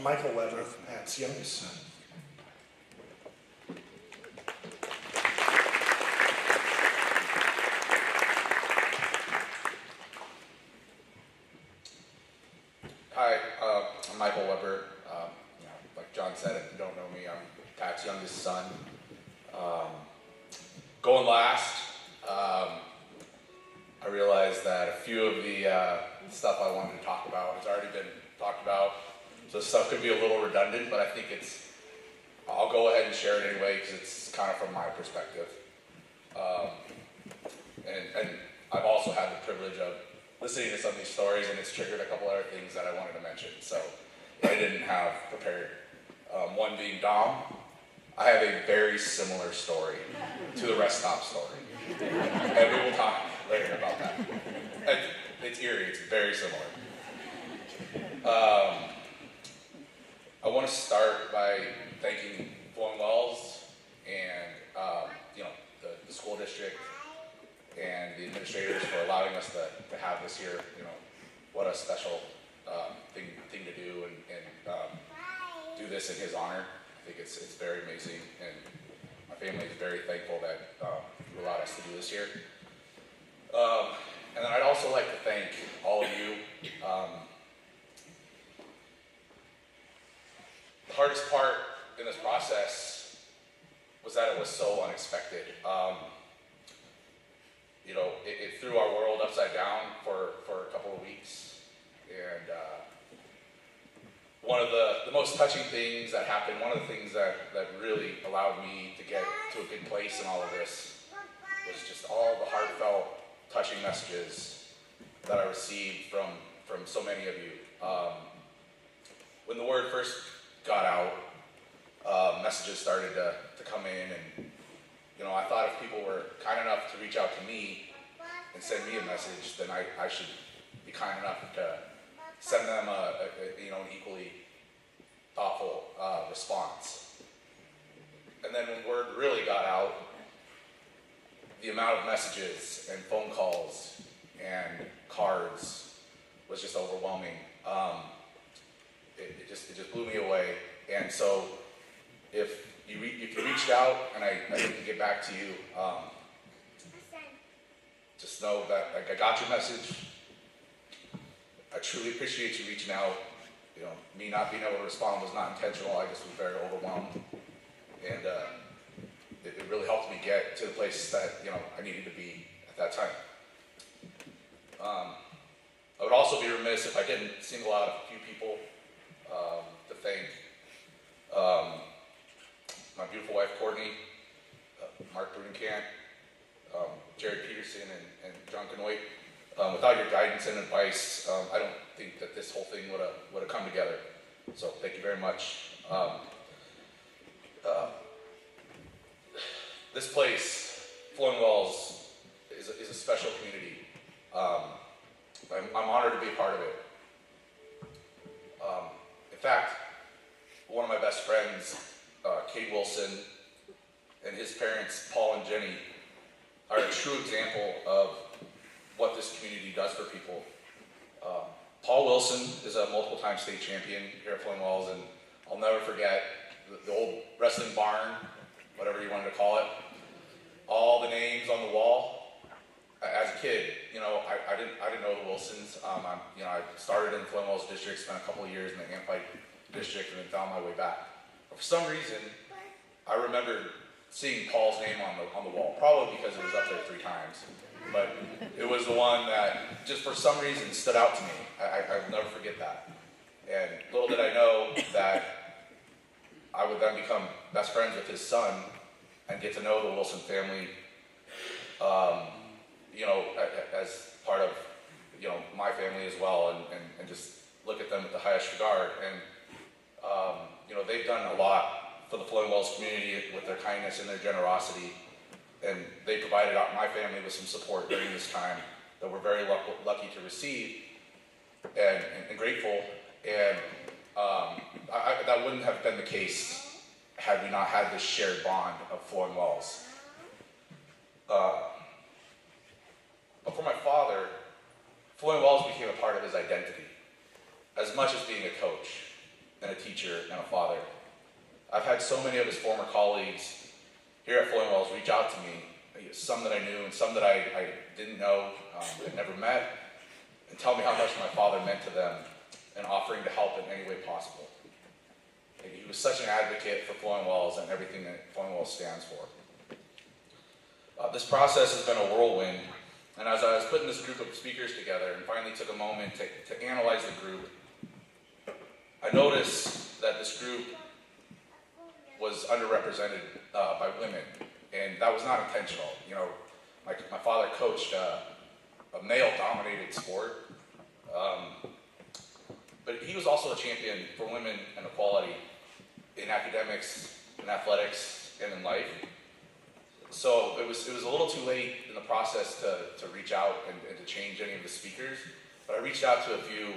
Michael Weber, Pat's youngest son. Hi, I'm Michael Weber. Like John said, if you don't know me, I'm Pat's youngest son. Going last, I realized that a few of the stuff I wanted to talk about has already been talked about. So stuff could be a little redundant, but I think I'll go ahead and share it anyway because it's kind of from my perspective. And I've also had the privilege of listening to some of these stories, and it's triggered a couple other things that I wanted to mention. So I didn't have prepared. One being Dom. I have a very similar story to the rest stop story. And we will talk later about that. It's eerie, it's very similar. I want to start by thanking Flowing Wells and the school district and the administrators for allowing us to have this here. What a special thing to do and do this in his honor. I think it's very amazing, and my family is very thankful that you allowed us to do this here. And then I'd also like to thank all of you. The hardest part in this process was that it was so unexpected. It threw our world upside down for a couple of weeks. And one of the most touching things that happened, one of the things that really allowed me to get to a good place in all of this was just all the heartfelt, touching messages that I received from so many of you. When the word first got out, messages started to come in, and I thought if people were kind enough to reach out to me and send me a message, then I should be kind enough to send them an equally thoughtful response. And then when word really got out, the amount of messages and phone calls and cards was just overwhelming. It just blew me away. And so if you reached out and I didn't get back to you, just know that I got your message. I truly appreciate you reaching out. Me not being able to respond was not intentional. I just was very overwhelmed, and it really helped me get to the place that I needed to be at that time. I would also be remiss if I didn't single out a few people to thank. My beautiful wife Courtney, Mark Brudenkamp, Jared Peterson, and John Canoit. Without your guidance and advice, I don't think that this whole thing would have come together. So thank you very much. This place, Flowing Wells, is a special community. I'm honored to be a part of it. In fact, one of my best friends, Kate Wilson, and his parents, Paul and Jenny, are a true example of what this community does for people. Paul Wilson is a multiple-time state champion here at Flowing Wells, and I'll never forget the old wrestling barn, whatever you wanted to call it. All the names on the wall. As a kid, I didn't know the Wilsons. I started in the Flowing Wells district, spent a couple of years in the Amp district, and then found my way back. But for some reason, I remember seeing Paul's name on the wall, probably because it was up there 3 times. But it was the one that just for some reason stood out to me. I'll never forget that. And little did I know that I would then become best friends with his son and get to know the Wilson family, as part of, my family as well, and just look at them with the highest regard. And, they've done a lot for the Flowing Wells community with their kindness and their generosity. And they provided my family with some support during this time that we're very lucky to receive and grateful. And that wouldn't have been the case had we not had this shared bond of Flowing Wells. But for my father, Flowing Wells became a part of his identity, as much as being a coach and a teacher and a father. I've had so many of his former colleagues here at Flowing Wells reach out to me, some that I knew and some that I didn't know, had never met, and tell me how much my father meant to them and offering to help in any way possible. And he was such an advocate for Flowing Wells and everything that Flowing Wells stands for. This process has been a whirlwind, and as I was putting this group of speakers together and finally took a moment to analyze the group, I noticed that this group was underrepresented by women, and that was not intentional. My father coached a male-dominated sport, but he was also a champion for women and equality in academics, in athletics, and in life. So it was a little too late in the process to reach out and to change any of the speakers, but I reached out to a few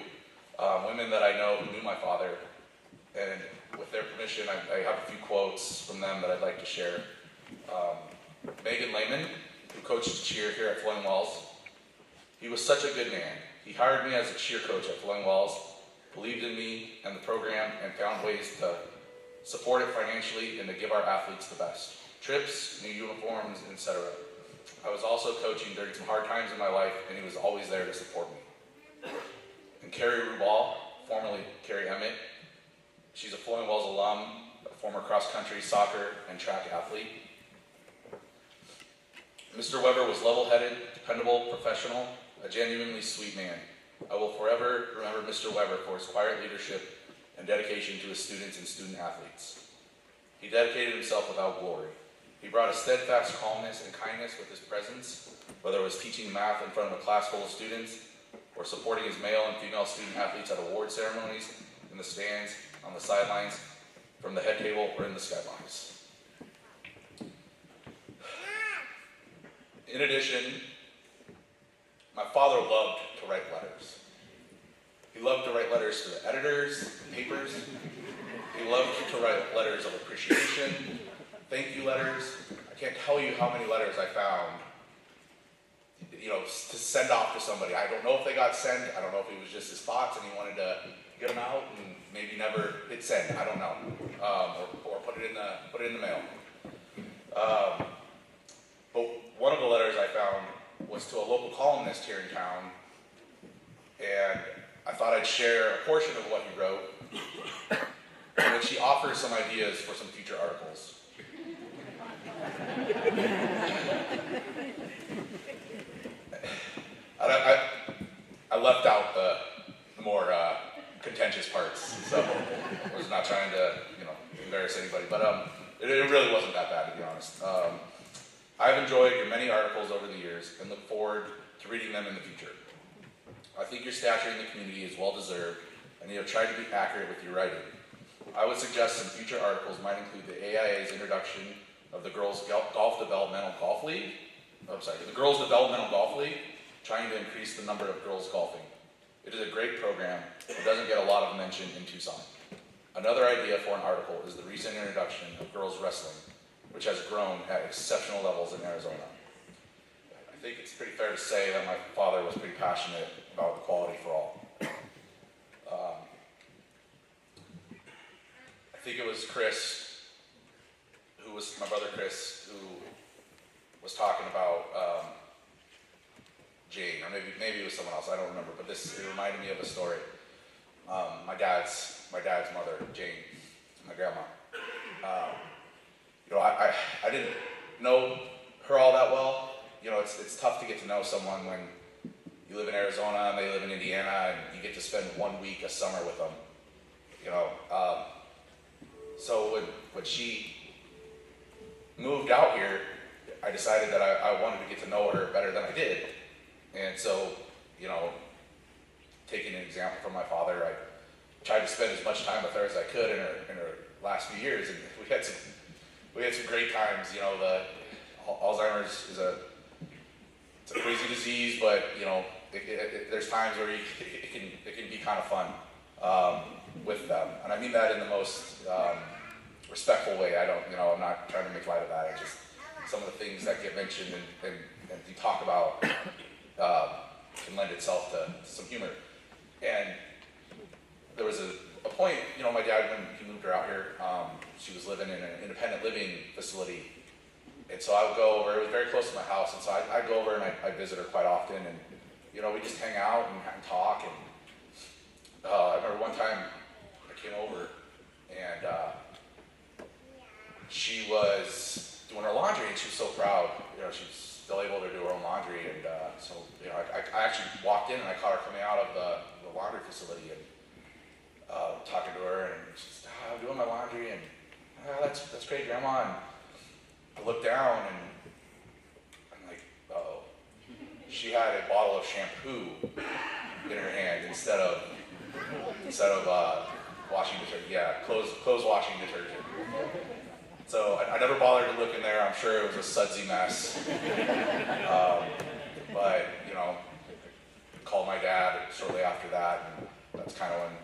women that I know who knew my father, and with their permission, I have a few quotes from them that I'd like to share. Megan Lehman, who coaches cheer here at Flowing Wells. He was such a good man. He hired me as a cheer coach at Flowing Wells, believed in me and the program, and found ways to support it financially and to give our athletes the best. Trips, new uniforms, etc. I was also coaching during some hard times in my life, and he was always there to support me. And Carrie Rubal, formerly Carrie Emmett, she's a Flowing Wells alum, a former cross-country, soccer, and track athlete. Mr. Weber was level-headed, dependable, professional, a genuinely sweet man. I will forever remember Mr. Weber for his quiet leadership and dedication to his students and student athletes. He dedicated himself without glory. He brought a steadfast calmness and kindness with his presence, whether it was teaching math in front of a class full of students, or supporting his male and female student athletes at award ceremonies, in the stands, on the sidelines, from the head table, or in the skybox. In addition, my father loved to write letters. He loved to write letters to the editors, papers. He loved to write letters of appreciation, thank you letters. I can't tell you how many letters I found, to send off to somebody. I don't know if they got sent. I don't know if it was just his thoughts and he wanted to get them out and maybe never hit send. I don't know, or put it in the mail. But one of the letters I found was to a local columnist here in town, and I thought I'd share a portion of what he wrote, and then she offers some ideas for some future articles. I left out the more contentious parts, so I was not trying to, embarrass anybody, but it really wasn't that bad, to be honest. I've enjoyed your many articles over the years and look forward to reading them in the future. I think your stature in the community is well deserved, and you have tried to be accurate with your writing. I would suggest some future articles might include the AIA's introduction of the Girls Developmental Golf League, the Girls Developmental Golf League, trying to increase the number of girls golfing. It is a great program, but doesn't get a lot of mention in Tucson. Another idea for an article is the recent introduction of girls wrestling, which has grown at exceptional levels in Arizona. I think it's pretty fair to say that my father was pretty passionate about equality for all. I think it was Chris, my brother Chris, who was talking about Jane, or maybe it was someone else, I don't remember, but it reminded me of a story. My dad's mother, Jane, my grandma. I didn't know her all that well. It's tough to get to know someone when you live in Arizona and they live in Indiana, and you get to spend 1 week a summer with them. So when she moved out here, I decided that I wanted to get to know her better than I did. And so, taking an example from my father, I tried to spend as much time with her as I could in her last few years, and we had some great times. The Alzheimer's is it's a crazy disease, but there's times where it can be kind of fun with them, and I mean that in the most respectful way. I'm not trying to make light of that. It's just some of the things that get mentioned and you talk about can lend itself to some humor. And there was a point, my dad, when he moved her out here, she was living in an independent living facility. And so I would go over, it was very close to my house, and so I'd go over and I'd visit her quite often, and, we'd just hang out and talk. And I remember one time I came over, and she was doing her laundry, and she was so proud. She's still able to do her own laundry, and so I actually walked in and I caught her coming out of the laundry facility and talking to her, and she's I'm doing my laundry, and that's great, Grandma. And I looked down and I'm like, uh-oh. She had a bottle of shampoo in her hand instead of washing detergent. Yeah, clothes washing detergent. So I never bothered to look in there. I'm sure it was a sudsy mess. But called my dad shortly after that, and that's kind of when,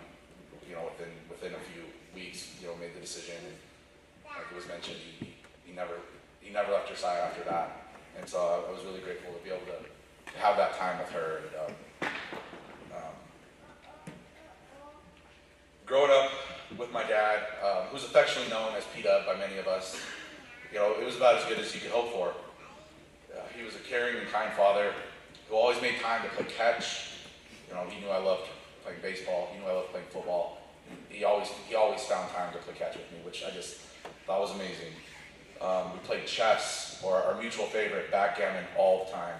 within a few weeks weeks, made the decision. And like it was mentioned, he never left her side after that. And so I was really grateful to be able to have that time with her. And, growing up with my dad, who's affectionately known as P-Dub by many of us, it was about as good as you could hope for. He was a caring and kind father who always made time to play catch. He knew I loved playing baseball. He knew I loved playing football. He always found time to play catch with me, which I just thought was amazing. We played chess, or our mutual favorite, backgammon, all the time.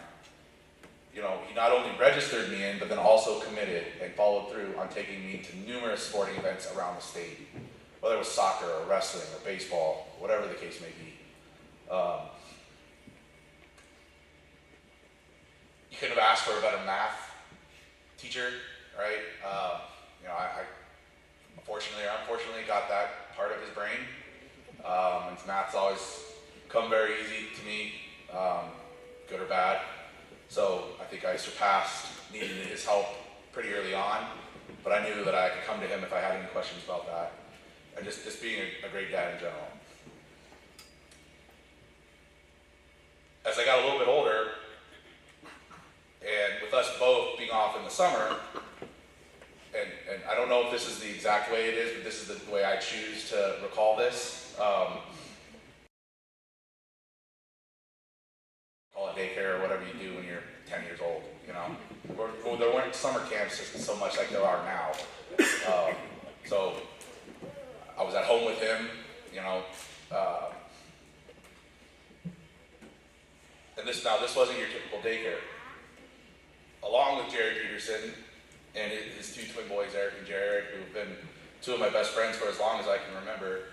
He not only registered me in, but then also committed and followed through on taking me to numerous sporting events around the state, whether it was soccer or wrestling or baseball, whatever the case may be. You couldn't have asked for a better math teacher, right? I unfortunately or unfortunately got that part of his brain. And math's always come very easy to me, good or bad. So I think I surpassed needing his help pretty early on, but I knew that I could come to him if I had any questions about that. And just being a great dad in general. As I got a little bit older, and with us both being off in the summer, and I don't know if this is the exact way it is, but this is the way I choose to recall this. Call it daycare or whatever you do when you're 10 years old, Or there weren't summer camps so much like there are now. So I was at home with him, and this wasn't your typical daycare. Along with Jerry Peterson and his two twin boys, Eric and Jared, who have been two of my best friends for as long as I can remember,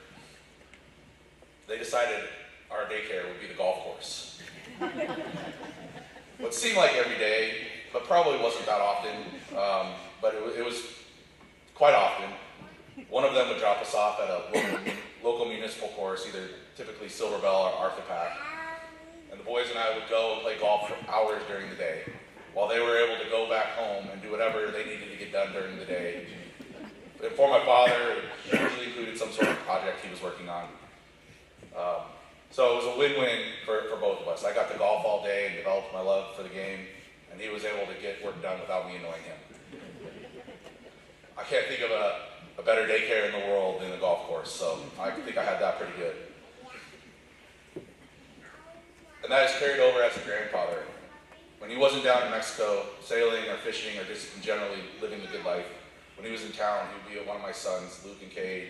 they decided our daycare would be the golf course. What seemed like every day, but probably wasn't that often, but it was quite often. One of them would drop us off at a local municipal course, either typically Silver Bell or Arthur Pack, and the boys and I would go and play golf for hours during the day, while they were able to go back home and do whatever they needed to get done during the day. And for my father, it usually included some sort of project he was working on. So it was a win-win for both of us. I got to golf all day and developed my love for the game, and he was able to get work done without me annoying him. I can't think of a better daycare in the world than the golf course, so I think I had that pretty good. And that is carried over as a grandfather. When he wasn't down in Mexico sailing or fishing or just generally living a good life, when he was in town, he would be at one of my sons, Luke and Cade,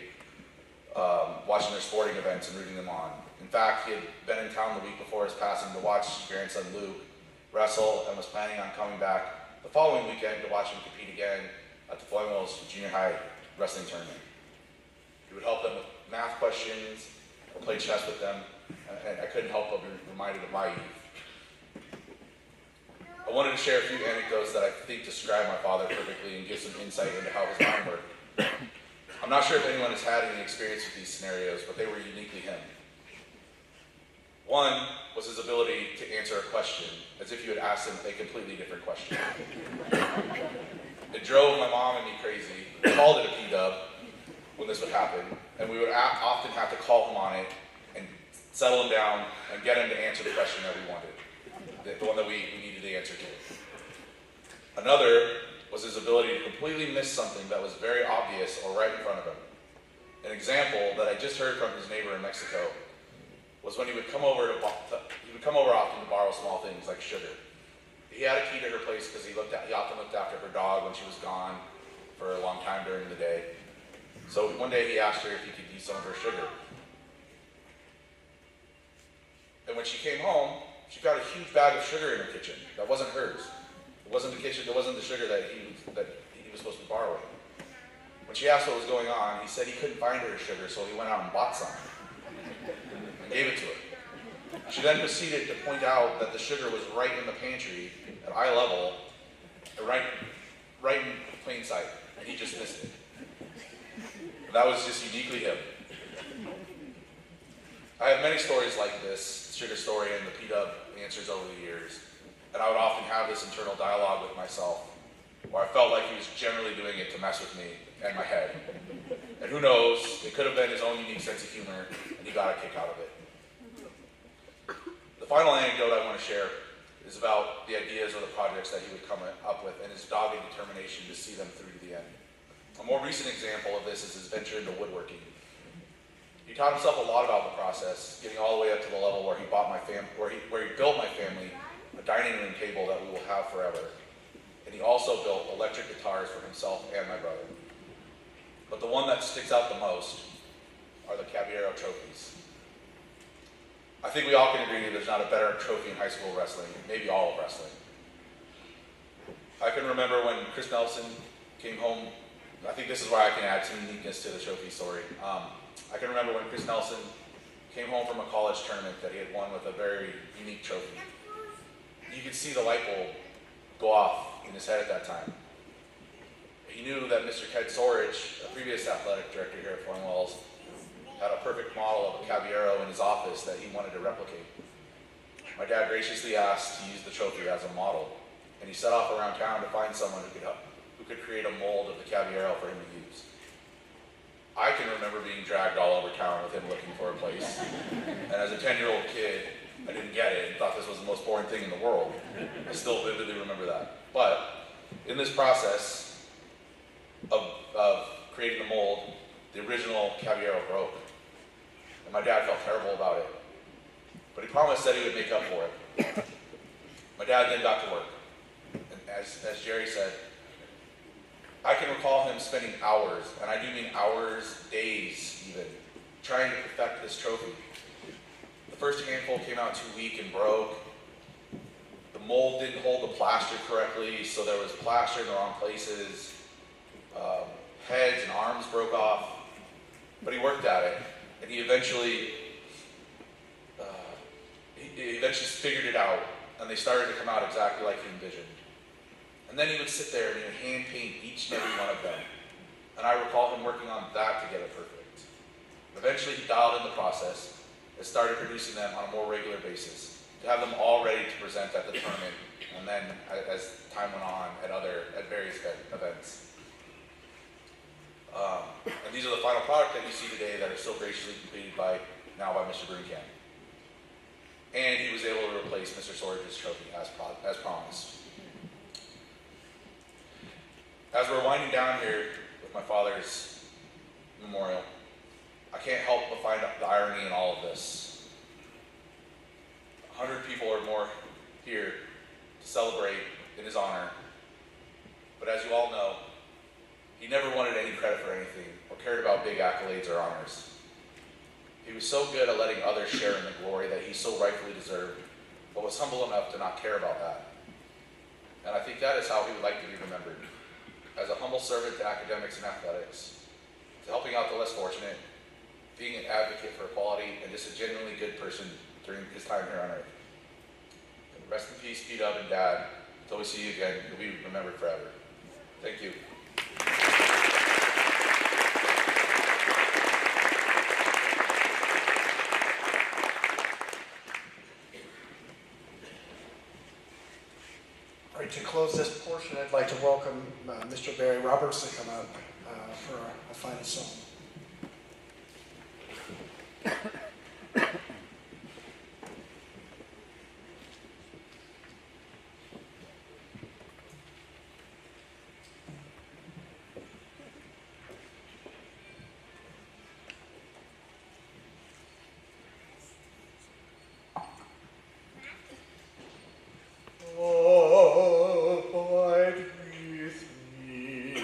watching their sporting events and rooting them on. In fact, he had been in town the week before his passing to watch his grandson Luke wrestle and was planning on coming back the following weekend to watch him compete again at the Flowing Wells Junior High Wrestling Tournament. He would help them with math questions, play chess with them, and I couldn't help but be reminded of my youth. I wanted to share a few anecdotes that I think describe my father perfectly and give some insight into how his mind worked. I'm not sure if anyone has had any experience with these scenarios, but they were uniquely him. One was his ability to answer a question as if you had asked him a completely different question. It drove my mom and me crazy. We called it a P-dub when this would happen, and we would often have to call him on it and settle him down and get him to answer the question that we wanted, the one that we needed the answer to. Another was his ability to completely miss something that was very obvious or right in front of him. An example that I just heard from his neighbor in Mexico was when he would come over often to borrow small things like sugar. He had a key to her place because he often looked after her dog when she was gone for a long time during the day. So one day he asked her if he could use some of her sugar. And when she came home, she got a huge bag of sugar in her kitchen that wasn't hers. It wasn't the sugar that he was supposed to be borrowing. When she asked what was going on, he said he couldn't find her sugar, so he went out and bought some and gave it to her. She then proceeded to point out that the sugar was right in the pantry at eye level, right in plain sight, and he just missed it. And that was just uniquely him. I have many stories like this, sugar story and the P-dub answers over the years, and I would often have this internal dialogue with myself, where I felt like he was generally doing it to mess with me and my head. And who knows, it could have been his own unique sense of humor, and he got a kick out of it. The final anecdote I want to share is about the ideas or the projects that he would come up with and his dogged determination to see them through to the end. A more recent example of this is his venture into woodworking. He taught himself a lot about the process, getting all the way up to the level where he built my family a dining room table that we will have forever. And he also built electric guitars for himself and my brother. But the one that sticks out the most are the Caballero trophies. I think we all can agree there's not a better trophy in high school wrestling, maybe all of wrestling. I can remember when Chris Nelson came home. I think this is where I can add some uniqueness to the trophy story. I can remember when Chris Nelson came home from a college tournament that he had won with a very unique trophy. You could see the light bulb go off in his head at that time. He knew that Mr. Ted Sorich, a previous athletic director here at Flowing Wells, had a perfect model of a Caballero in his office that he wanted to replicate. My dad graciously asked to use the trophy as a model, and he set off around town to find someone who could create a mold of the Caballero for him to use. I can remember being dragged all over town with him looking for a place, and as a 10-year-old kid, I didn't get it and thought this was the most boring thing in the world. I still vividly remember that. But in this process of creating the mold, the original Caballero broke. And my dad felt terrible about it. But he promised that he would make up for it. My dad then got to work. And as Jerry said, I can recall him spending hours, and I do mean hours, days even, trying to perfect this trophy. The first handful came out too weak and broke. The mold didn't hold the plaster correctly, so there was plaster in the wrong places. Heads and arms broke off, but he worked at it, and he eventually figured it out, and they started to come out exactly like he envisioned. And then he would sit there and he would hand paint each and every one of them, and I recall him working on that to get it perfect. Eventually he dialed in the process and started producing them on a more regular basis, to have them all ready to present at the tournament, and then as time went on at various events. And these are the final product that you see today that are still graciously completed by Mr. Broomkamp. And he was able to replace Mr. Sorich's trophy as promised. As we're winding down here with my father's memorial, I can't help but find the irony in all of this. 100 people or more here to celebrate in his honor. But as you all know, he never wanted any credit for anything or cared about big accolades or honors. He was so good at letting others share in the glory that he so rightfully deserved, but was humble enough to not care about that. And I think that is how he would like to be remembered, as a humble servant to academics and athletics, to helping out the less fortunate, being an advocate for equality, and just a genuinely good person during his time here on earth. And rest in peace, P-Dub and Dad. Until we see you again, you'll be remembered forever. Thank you. All right, to close this portion, I'd like to welcome Mr. Barry Roberts to come up for a final song. Abide with me,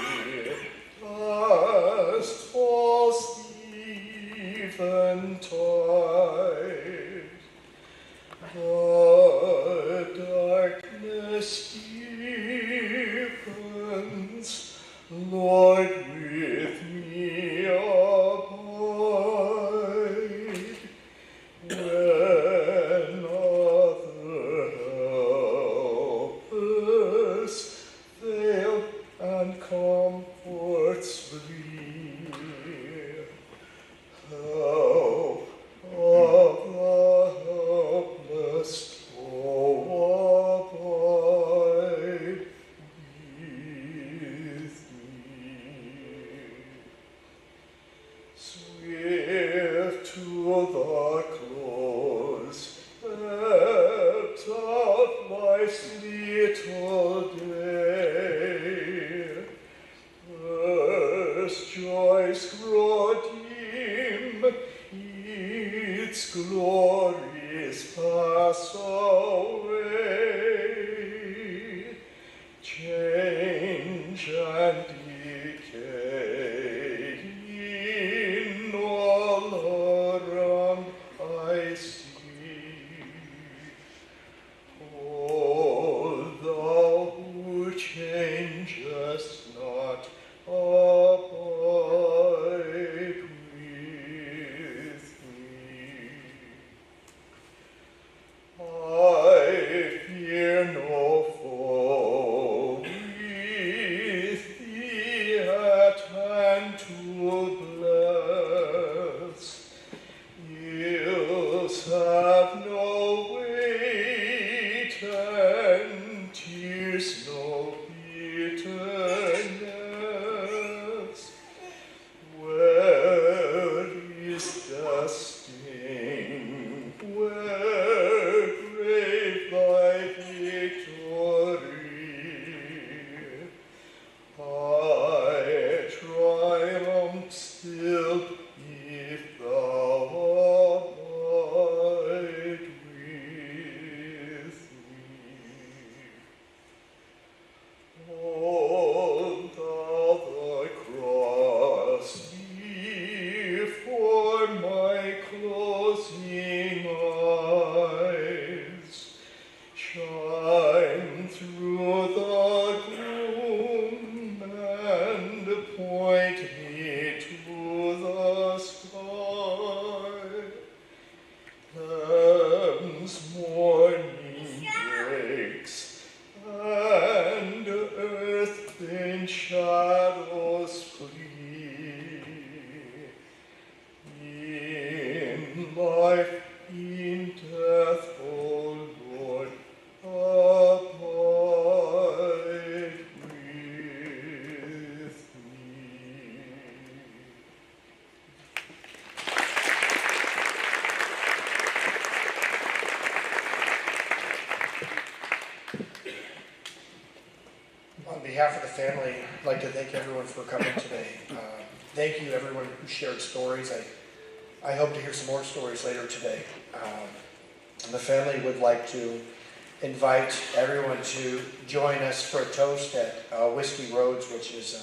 last fall. glories pass away, change and decay in all around I see. O thou who changest not, abide with me. I fear no foe, with thee at hand to bless. Ills have no weight, and tears no bitterness. Where is the sting? Where grave thy victory? I triumph still if thou abide with me. Hold thou the cross before my closing eyes. Shine through the gloom and point me to the sky. Heaven's morning breaks, and earth in shadows flee. In life, in death, O Lord, abide with me. On behalf of the family, I'd like to thank everyone for coming today. Thank you, everyone who shared stories. I hope to hear some more stories later today. And the family would like to invite everyone to join us for a toast at Whiskey Roads, which is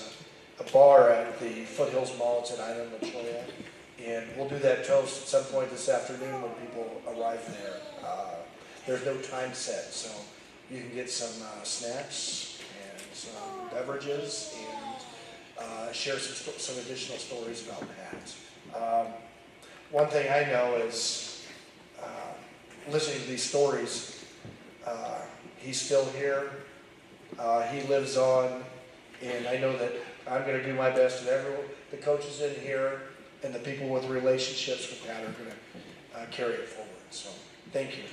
a bar at the Foothills Mall. It's at Island La Cholla. And we'll do that toast at some point this afternoon when people arrive there. There's no time set, so you can get some snacks and some beverages and share some additional stories about Pat. One thing I know is listening to these stories, he's still here, he lives on, and I know that I'm going to do my best, and everyone, the coaches in here and the people with relationships with Pat are going to carry it forward. So thank you.